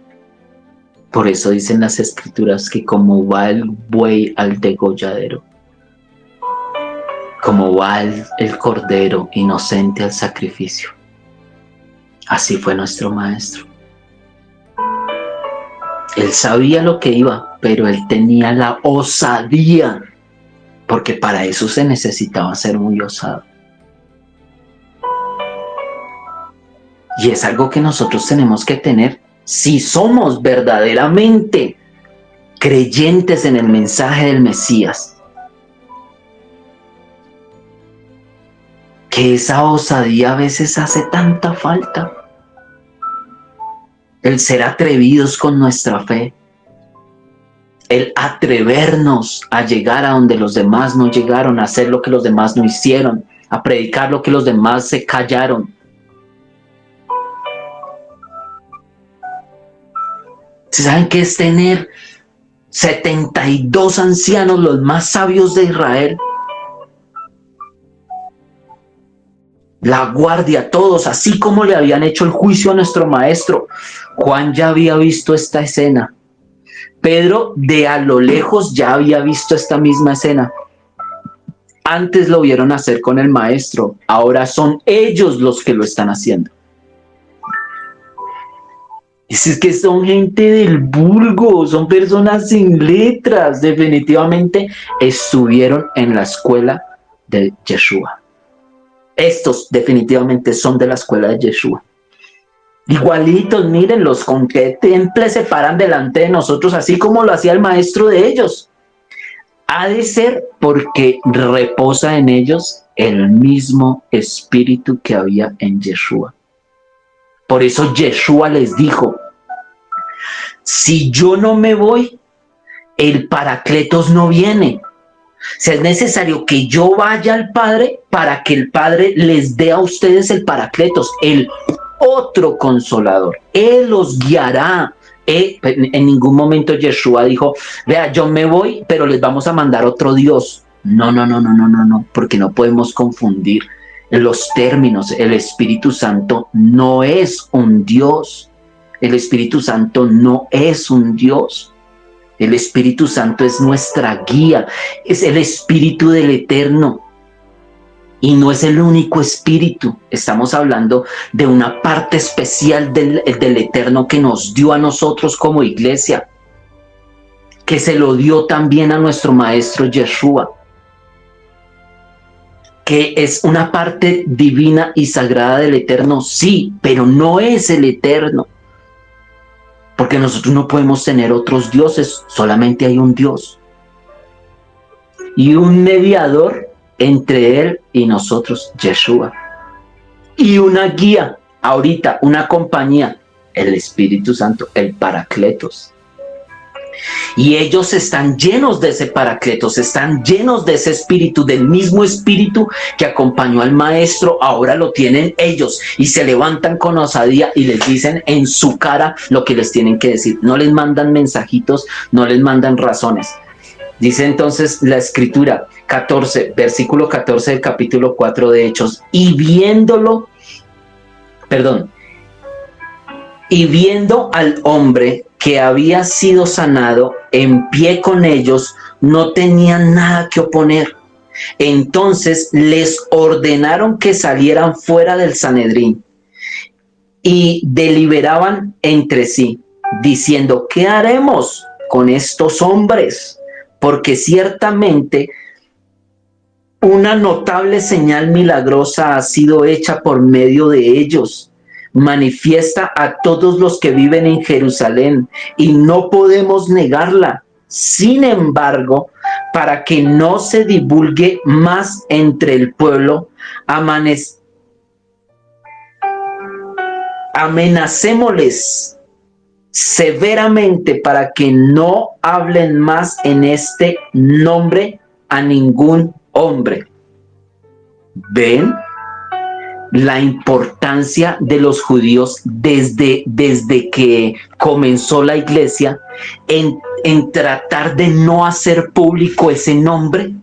Por eso dicen las escrituras que como va el buey al degolladero, como va el cordero inocente al sacrificio, así fue nuestro maestro. Él sabía lo que iba, pero él tenía la osadía, porque para eso se necesitaba ser muy osado. Y es algo que nosotros tenemos que tener si somos verdaderamente creyentes en el mensaje del Mesías. Que esa osadía a veces hace tanta falta. El ser atrevidos con nuestra fe. El atrevernos a llegar a donde los demás no llegaron, a hacer lo que los demás no hicieron, a predicar lo que los demás se callaron. ¿Saben qué es tener 72 ancianos, los más sabios de Israel? La guardia, todos, así como le habían hecho el juicio a nuestro maestro. Juan ya había visto esta escena. Pedro de a lo lejos ya había visto esta misma escena. Antes lo vieron hacer con el maestro, ahora son ellos los que lo están haciendo. Es que son gente del vulgo, son personas sin letras. Definitivamente estuvieron en la escuela de Yeshua. Estos definitivamente son de la escuela de Yeshua. Igualitos, mírenlos, con qué temple se paran delante de nosotros, así como lo hacía el maestro de ellos. Ha de ser porque reposa en ellos el mismo espíritu que había en Yeshua. Por eso Yeshua les dijo: si yo no me voy, el Paracletos no viene. O sea, es necesario que yo vaya al Padre para que el Padre les dé a ustedes el Paracletos, el otro consolador. Él los guiará. En ningún momento Yeshua dijo: vea, yo me voy, pero les vamos a mandar otro Dios. No, porque no podemos confundir los términos. El Espíritu Santo no es un Dios. El Espíritu Santo no es un Dios. El Espíritu Santo es nuestra guía, es el Espíritu del Eterno. Y no es el único Espíritu. Estamos hablando de una parte especial del Eterno que nos dio a nosotros como iglesia, que se lo dio también a nuestro Maestro Yeshua, que es una parte divina y sagrada del Eterno, sí, pero no es el Eterno. Porque nosotros no podemos tener otros dioses, solamente hay un Dios. Y un mediador entre Él y nosotros, Yeshua. Y una guía, ahorita, una compañía, el Espíritu Santo, el Paracletos. Y ellos están llenos de ese Paracletos, están llenos de ese espíritu, del mismo espíritu que acompañó al maestro, ahora lo tienen ellos y se levantan con osadía y les dicen en su cara lo que les tienen que decir. No les mandan mensajitos, no les mandan razones. Dice entonces la escritura 14, versículo 14 del capítulo 4 de Hechos, y viendo al hombre que había sido sanado en pie con ellos, no tenían nada que oponer. Entonces les ordenaron que salieran fuera del Sanedrín y deliberaban entre sí, diciendo, ¿qué haremos con estos hombres? Porque ciertamente una notable señal milagrosa ha sido hecha por medio de ellos. Manifiesta a todos los que viven en Jerusalén y no podemos negarla. Sin embargo, para que no se divulgue más entre el pueblo, amenacémosles severamente para que no hablen más en este nombre a ningún hombre. ¿Ven la importancia de los judíos desde que comenzó la iglesia en tratar de no hacer público ese nombre?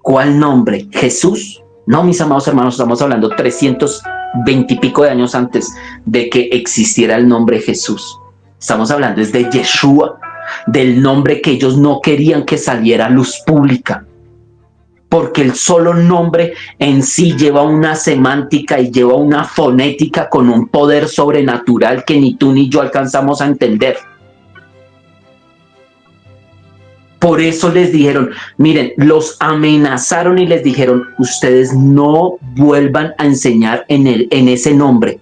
¿Cuál nombre? ¿Jesús? No, mis amados hermanos, estamos hablando 320 y pico de años antes de que existiera el nombre Jesús. Estamos hablando es de Yeshua, del nombre que ellos no querían que saliera a luz pública, porque el solo nombre en sí lleva una semántica y lleva una fonética con un poder sobrenatural que ni tú ni yo alcanzamos a entender. Por eso les dijeron, miren, los amenazaron y les dijeron, ustedes no vuelvan a enseñar en ese nombre.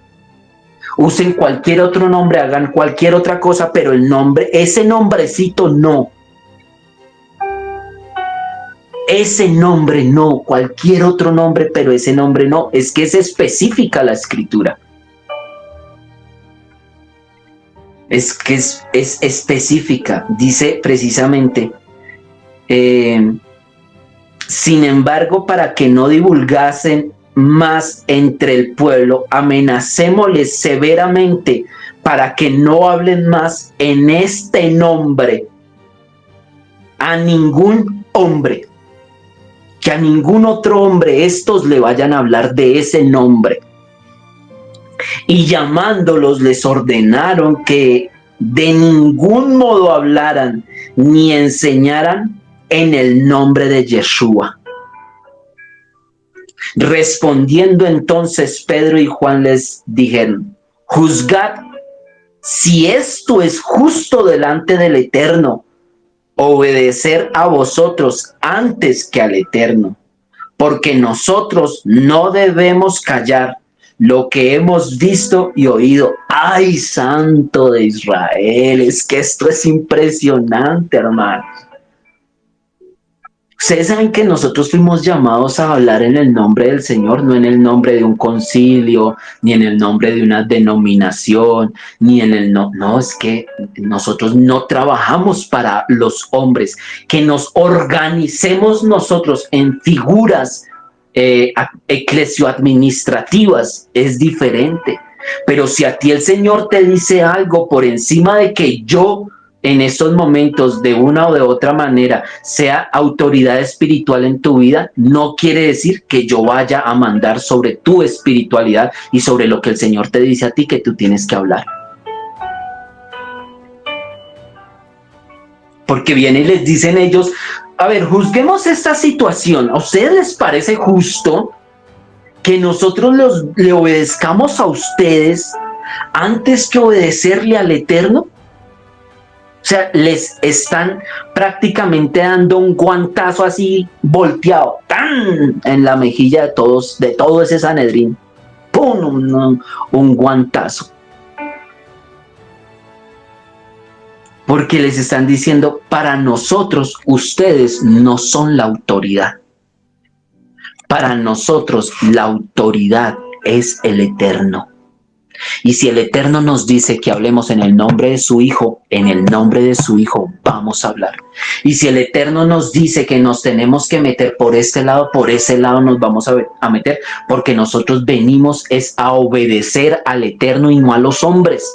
Usen cualquier otro nombre, hagan cualquier otra cosa, pero el nombre, ese nombrecito no. Ese nombre no, cualquier otro nombre, pero ese nombre no. Es que es específica la escritura. Es que es específica. Dice precisamente, sin embargo, para que no divulgasen más entre el pueblo, amenacémosles severamente para que no hablen más en este nombre a ningún hombre, que a ningún otro hombre estos le vayan a hablar de ese nombre. Y llamándolos les ordenaron que de ningún modo hablaran ni enseñaran en el nombre de Yeshua. Respondiendo entonces Pedro y Juan les dijeron, juzgad si esto es justo delante del Eterno, obedecer a vosotros antes que al Eterno, porque nosotros no debemos callar lo que hemos visto y oído. ¡Ay, Santo de Israel! Es que esto es impresionante, hermanos. Ustedes saben que nosotros fuimos llamados a hablar en el nombre del Señor, no en el nombre de un concilio, ni en el nombre de una denominación, ni en el no, es que nosotros no trabajamos para los hombres, que nos organicemos nosotros en figuras eclesioadministrativas es diferente. Pero si a ti el Señor te dice algo por encima de que yo en estos momentos de una o de otra manera sea autoridad espiritual en tu vida, no quiere decir que yo vaya a mandar sobre tu espiritualidad y sobre lo que el Señor te dice a ti que tú tienes que hablar. Porque vienen y les dicen ellos, a ver, juzguemos esta situación. ¿A ustedes les parece justo que nosotros le obedezcamos a ustedes antes que obedecerle al Eterno? O sea, les están prácticamente dando un guantazo así volteado, ¡tan!, en la mejilla de todo ese Sanedrín. ¡Pum! Un guantazo. Porque les están diciendo, para nosotros, ustedes no son la autoridad. Para nosotros, la autoridad es el Eterno. Y si el Eterno nos dice que hablemos en el nombre de su Hijo, en el nombre de su Hijo vamos a hablar. Y si el Eterno nos dice que nos tenemos que meter por este lado, por ese lado nos vamos a meter, porque nosotros venimos es a obedecer al Eterno y no a los hombres.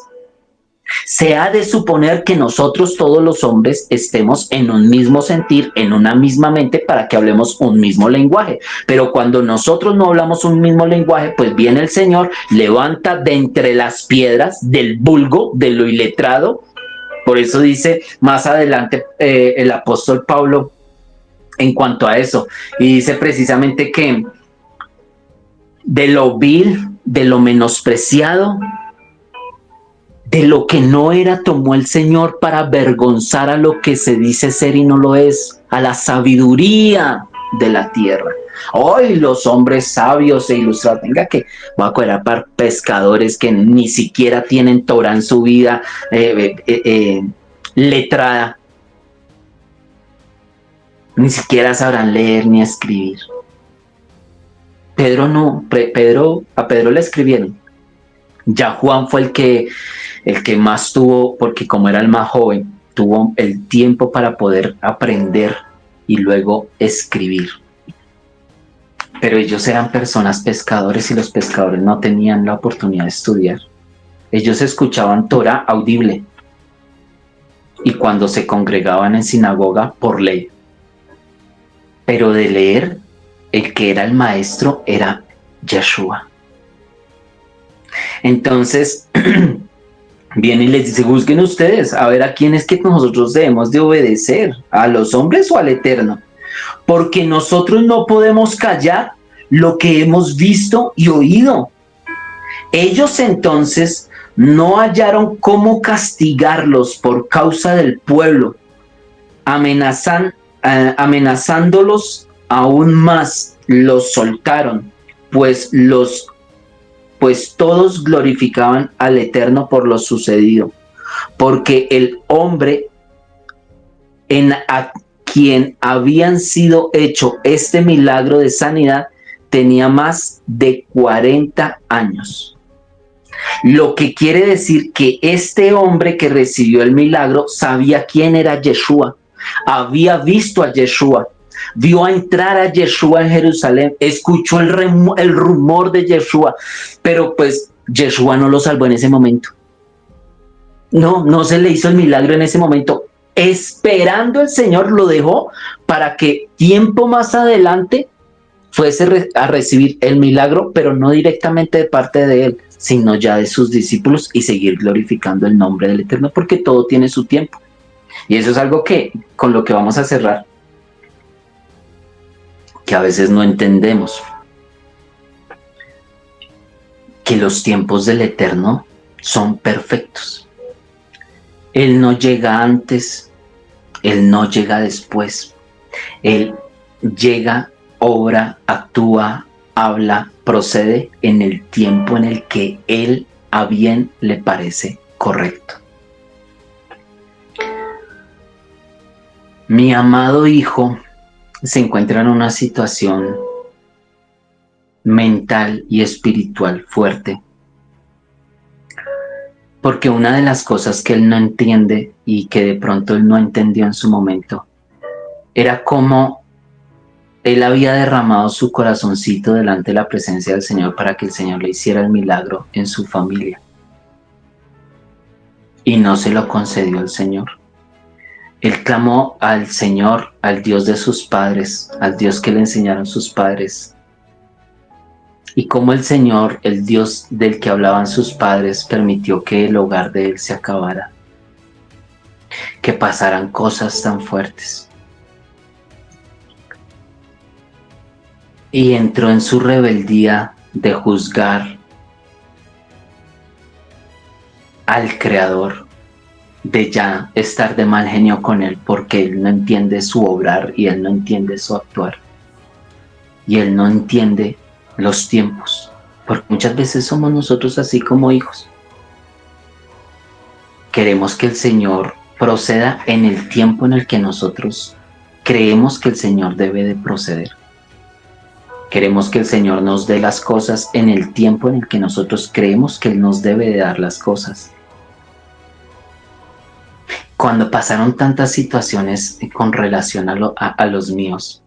Se ha de suponer que nosotros todos los hombres estemos en un mismo sentir, en una misma mente, para que hablemos un mismo lenguaje. Pero cuando nosotros no hablamos un mismo lenguaje, pues viene el Señor, levanta de entre las piedras, del vulgo, de lo iletrado. Por eso dice más adelante el apóstol Pablo en cuanto a eso. Y dice precisamente que de lo vil, de lo menospreciado, de lo que no era, tomó el Señor para avergonzar a lo que se dice ser y no lo es, a la sabiduría de la tierra. Hoy los hombres sabios e ilustrados, venga que voy a coger para pescadores que ni siquiera tienen Torah en su vida letrada, ni siquiera sabrán leer ni escribir. Pedro no, a Pedro le escribieron. Ya Juan fue el que más tuvo, porque como era el más joven, tuvo el tiempo para poder aprender y luego escribir. Pero ellos eran personas pescadores y los pescadores no tenían la oportunidad de estudiar. Ellos escuchaban Torah audible y cuando se congregaban en sinagoga por ley. Pero de leer, el que era el maestro era Yeshua. Entonces viene y les dice, juzguen ustedes a ver a quién es que nosotros debemos de obedecer, a los hombres o al Eterno, porque nosotros no podemos callar lo que hemos visto y oído. Ellos entonces no hallaron cómo castigarlos por causa del pueblo, amenazándolos aún más, los soltaron, pues todos glorificaban al Eterno por lo sucedido, porque el hombre a quien habían sido hecho este milagro de sanidad tenía más de 40 años. Lo que quiere decir que este hombre que recibió el milagro sabía quién era Yeshua, había visto a Yeshua, vio a entrar a Yeshua en Jerusalén, escuchó el rumor de Yeshua, pero pues Yeshua no lo salvó en ese momento. No se le hizo el milagro en ese momento. Esperando el Señor lo dejó para que tiempo más adelante fuese a recibir el milagro, pero no directamente de parte de él, sino ya de sus discípulos y seguir glorificando el nombre del Eterno, porque todo tiene su tiempo. Y eso es algo que con lo que vamos a cerrar, que a veces no entendemos, que los tiempos del Eterno son perfectos. Él no llega antes, Él no llega después. Él llega, obra, actúa, habla, procede en el tiempo en el que Él a bien le parece correcto. Mi amado hijo se encuentra en una situación mental y espiritual fuerte, porque una de las cosas que él no entiende y que de pronto él no entendió en su momento era cómo él había derramado su corazoncito delante de la presencia del Señor para que el Señor le hiciera el milagro en su familia, y no se lo concedió el Señor. Él clamó al Señor, al Dios de sus padres, al Dios que le enseñaron sus padres. Y como el Señor, el Dios del que hablaban sus padres, permitió que el hogar de él se acabara, que pasaran cosas tan fuertes. Y entró en su rebeldía de juzgar al Creador, de ya estar de mal genio con él, porque él no entiende su obrar y él no entiende su actuar. Y él no entiende los tiempos, porque muchas veces somos nosotros así como hijos. Queremos que el Señor proceda en el tiempo en el que nosotros creemos que el Señor debe de proceder. Queremos que el Señor nos dé las cosas en el tiempo en el que nosotros creemos que Él nos debe de dar las cosas. Cuando pasaron tantas situaciones con relación a los míos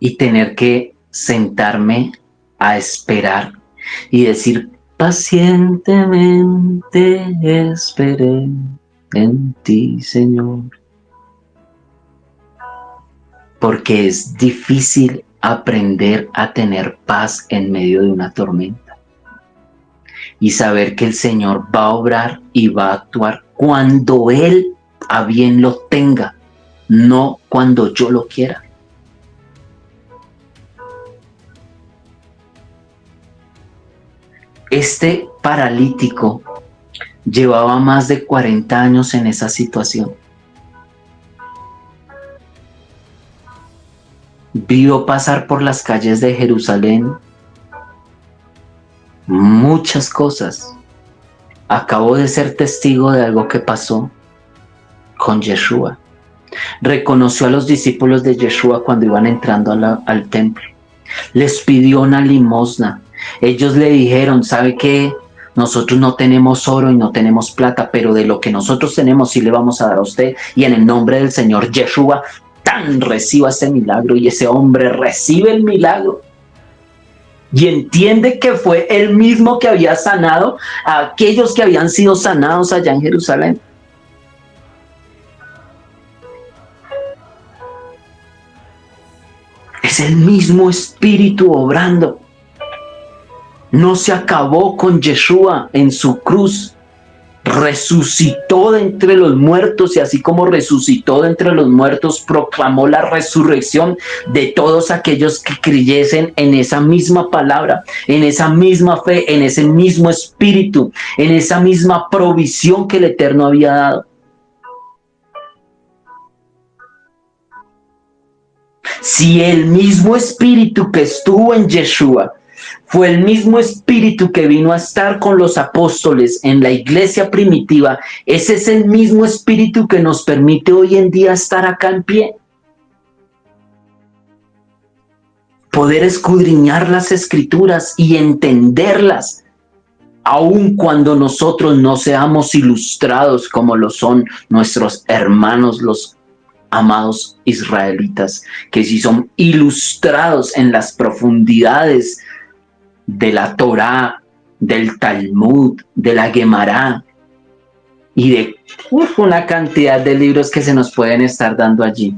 y tener que sentarme a esperar y decir, pacientemente esperé en ti, Señor. Porque es difícil aprender a tener paz en medio de una tormenta y saber que el Señor va a obrar y va a actuar cuando Él a bien lo tenga, no cuando yo lo quiera. Este paralítico llevaba más de 40 años en esa situación. Vio pasar por las calles de Jerusalén muchas cosas. Acabó de ser testigo de algo que pasó con Yeshua. Reconoció a los discípulos de Yeshua cuando iban entrando al templo. Les pidió una limosna. Ellos le dijeron, ¿sabe qué? Nosotros no tenemos oro y no tenemos plata, pero de lo que nosotros tenemos sí le vamos a dar a usted. Y en el nombre del Señor Yeshua, reciba ese milagro. Y ese hombre recibe el milagro y entiende que fue él mismo que había sanado a aquellos que habían sido sanados allá en Jerusalén. Es el mismo Espíritu obrando. No se acabó con Yeshua en su cruz. Resucitó de entre los muertos y así como resucitó de entre los muertos, proclamó la resurrección de todos aquellos que creyesen en esa misma palabra, en esa misma fe, en ese mismo espíritu, en esa misma provisión que el Eterno había dado. Si el mismo espíritu que estuvo en Yeshua fue el mismo espíritu que vino a estar con los apóstoles en la iglesia primitiva, ese es el mismo espíritu que nos permite hoy en día estar acá en pie. Poder escudriñar las escrituras y entenderlas, aun cuando nosotros no seamos ilustrados como lo son nuestros hermanos, los amados israelitas, que sí son ilustrados en las profundidades de la Torá, del Talmud, de la Gemara y de una cantidad de libros que se nos pueden estar dando allí.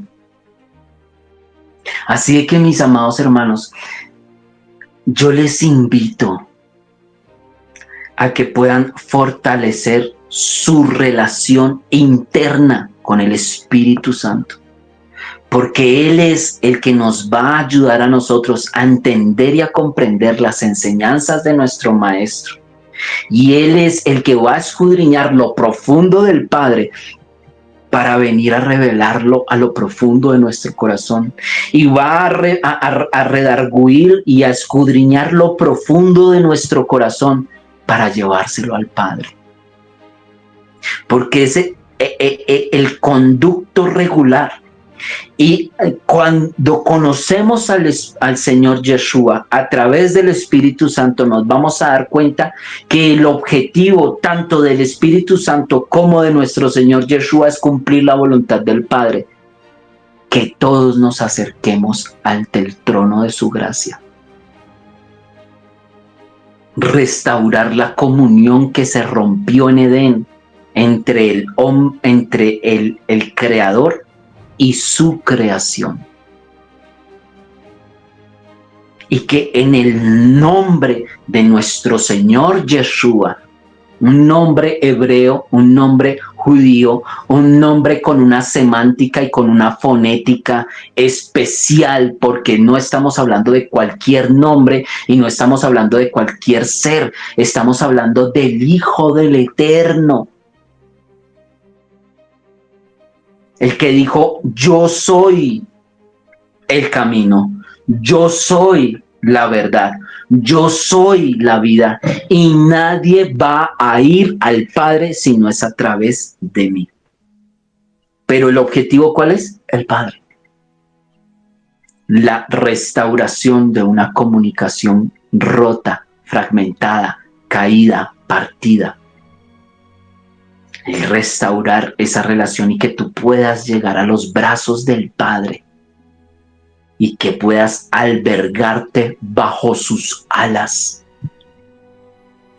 Así que, mis amados hermanos, yo les invito a que puedan fortalecer su relación interna con el Espíritu Santo, porque Él es el que nos va a ayudar a nosotros a entender y a comprender las enseñanzas de nuestro Maestro. Y Él es el que va a escudriñar lo profundo del Padre para venir a revelarlo a lo profundo de nuestro corazón. Y va a redarguir y a escudriñar lo profundo de nuestro corazón para llevárselo al Padre. Porque ese el conducto regular. Y cuando conocemos al Señor Yeshua a través del Espíritu Santo, nos vamos a dar cuenta que el objetivo tanto del Espíritu Santo como de nuestro Señor Yeshua es cumplir la voluntad del Padre, que todos nos acerquemos ante el trono de su gracia, restaurar la comunión que se rompió en Edén entre el Creador y su creación. Y que en el nombre de nuestro Señor Yeshua, un nombre hebreo, un nombre judío, un nombre con una semántica y con una fonética especial, porque no estamos hablando de cualquier nombre y no estamos hablando de cualquier ser, estamos hablando del Hijo del Eterno. El que dijo, yo soy el camino, yo soy la verdad, yo soy la vida y nadie va a ir al Padre si no es a través de mí. Pero el objetivo, ¿cuál es? El Padre. la restauración de una comunicación rota, fragmentada, caída, partida. El restaurar esa relación y que tú puedas llegar a los brazos del Padre y que puedas albergarte bajo sus alas,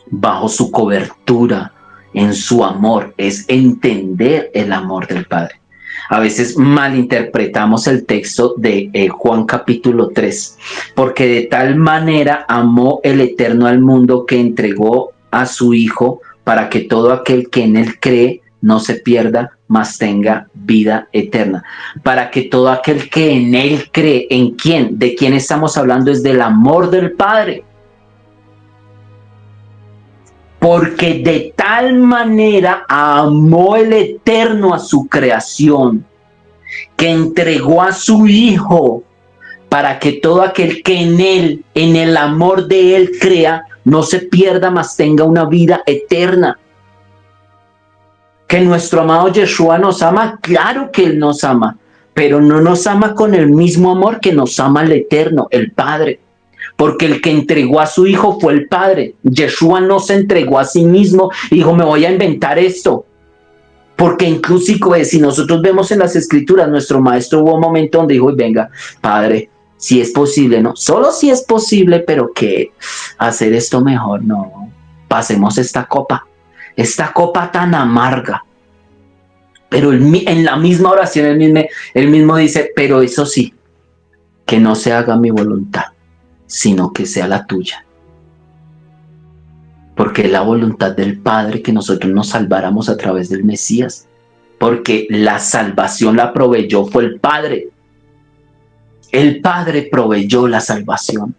bajo su cobertura, en su amor. Es entender el amor del Padre. A veces malinterpretamos el texto de Juan capítulo 3, porque de tal manera amó el Eterno al mundo que entregó a su Hijo para que todo aquel que en él cree no se pierda, mas tenga vida eterna. Para que todo aquel que en él cree, ¿en quién? ¿De quién estamos hablando? Es del amor del Padre. Porque de tal manera amó el Eterno a su creación, que entregó a su Hijo para que todo aquel que en él, en el amor de él crea, no se pierda, mas tenga una vida eterna. Que nuestro amado Yeshua nos ama, claro que él nos ama, pero no nos ama con el mismo amor que nos ama el Eterno, el Padre. Porque el que entregó a su Hijo fue el Padre. Yeshua no se entregó a sí mismo y dijo, me voy a inventar esto. Porque inclusive si nosotros vemos en las Escrituras, nuestro maestro hubo un momento donde dijo, venga, Padre, si es posible, no, solo si es posible, pero que hacer esto mejor, no, pasemos esta copa tan amarga. Pero en la misma oración él mismo dice, pero eso sí, que no se haga mi voluntad, sino que sea la tuya. Porque es la voluntad del Padre que nosotros nos salváramos a través del Mesías. Porque la salvación la proveyó fue el Padre. El Padre proveyó la salvación.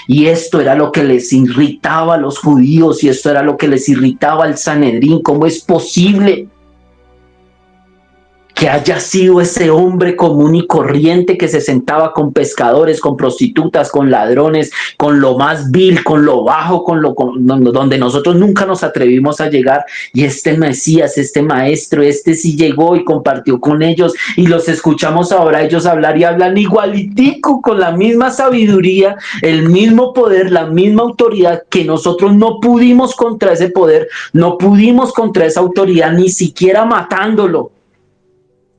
Y esto era lo que les irritaba a los judíos y esto era lo que les irritaba al Sanedrín. ¿Cómo es posible que haya sido ese hombre común y corriente que se sentaba con pescadores, con prostitutas, con ladrones, con lo más vil, con lo bajo, donde nosotros nunca nos atrevimos a llegar? Y este Mesías, este maestro, este sí llegó y compartió con ellos y los escuchamos ahora ellos hablar y hablan igualitico, con la misma sabiduría, el mismo poder, la misma autoridad, que nosotros no pudimos contra ese poder, no pudimos contra esa autoridad, ni siquiera matándolo.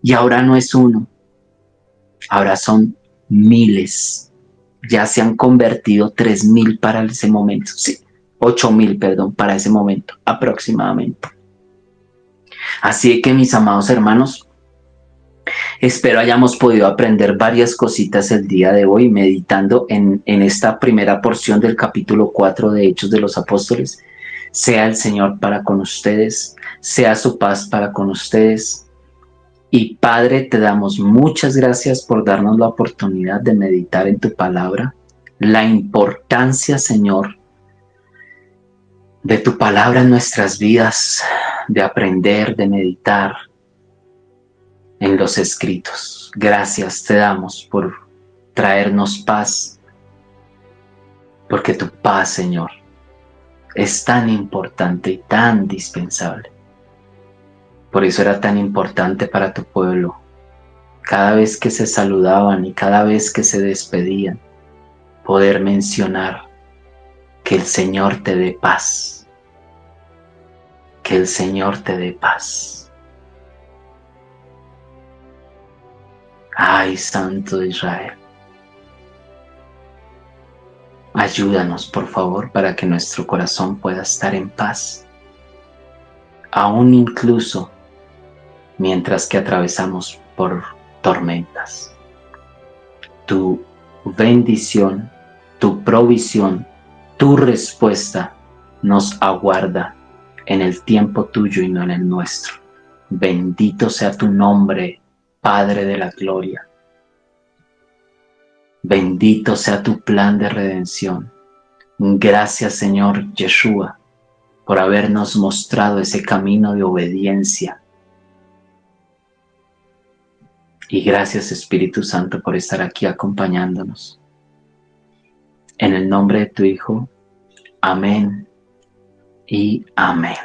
Y ahora no es uno, ahora son miles. Ya se han convertido 3,000 para ese momento. Sí, 8,000, perdón, para ese momento, aproximadamente. Así que, mis amados hermanos, espero hayamos podido aprender varias cositas el día de hoy, meditando en esta primera porción del capítulo 4 de Hechos de los Apóstoles. Sea el Señor para con ustedes, sea su paz para con ustedes. Y Padre, te damos muchas gracias por darnos la oportunidad de meditar en tu palabra. La importancia, Señor, de tu palabra en nuestras vidas, de aprender, de meditar en los escritos. Gracias te damos por traernos paz, porque tu paz, Señor, es tan importante y tan dispensable. Por eso era tan importante para tu pueblo, cada vez que se saludaban y cada vez que se despedían, poder mencionar que el Señor te dé paz, que el Señor te dé paz. Ay, Santo de Israel, ayúdanos, por favor, para que nuestro corazón pueda estar en paz, aún incluso mientras que atravesamos por tormentas. Tu bendición, tu provisión, tu respuesta nos aguarda en el tiempo tuyo y no en el nuestro. Bendito sea tu nombre, Padre de la gloria. Bendito sea tu plan de redención. Gracias, Señor Yeshua, por habernos mostrado ese camino de obediencia. Y gracias, Espíritu Santo, por estar aquí acompañándonos. En el nombre de tu Hijo, amén y amén.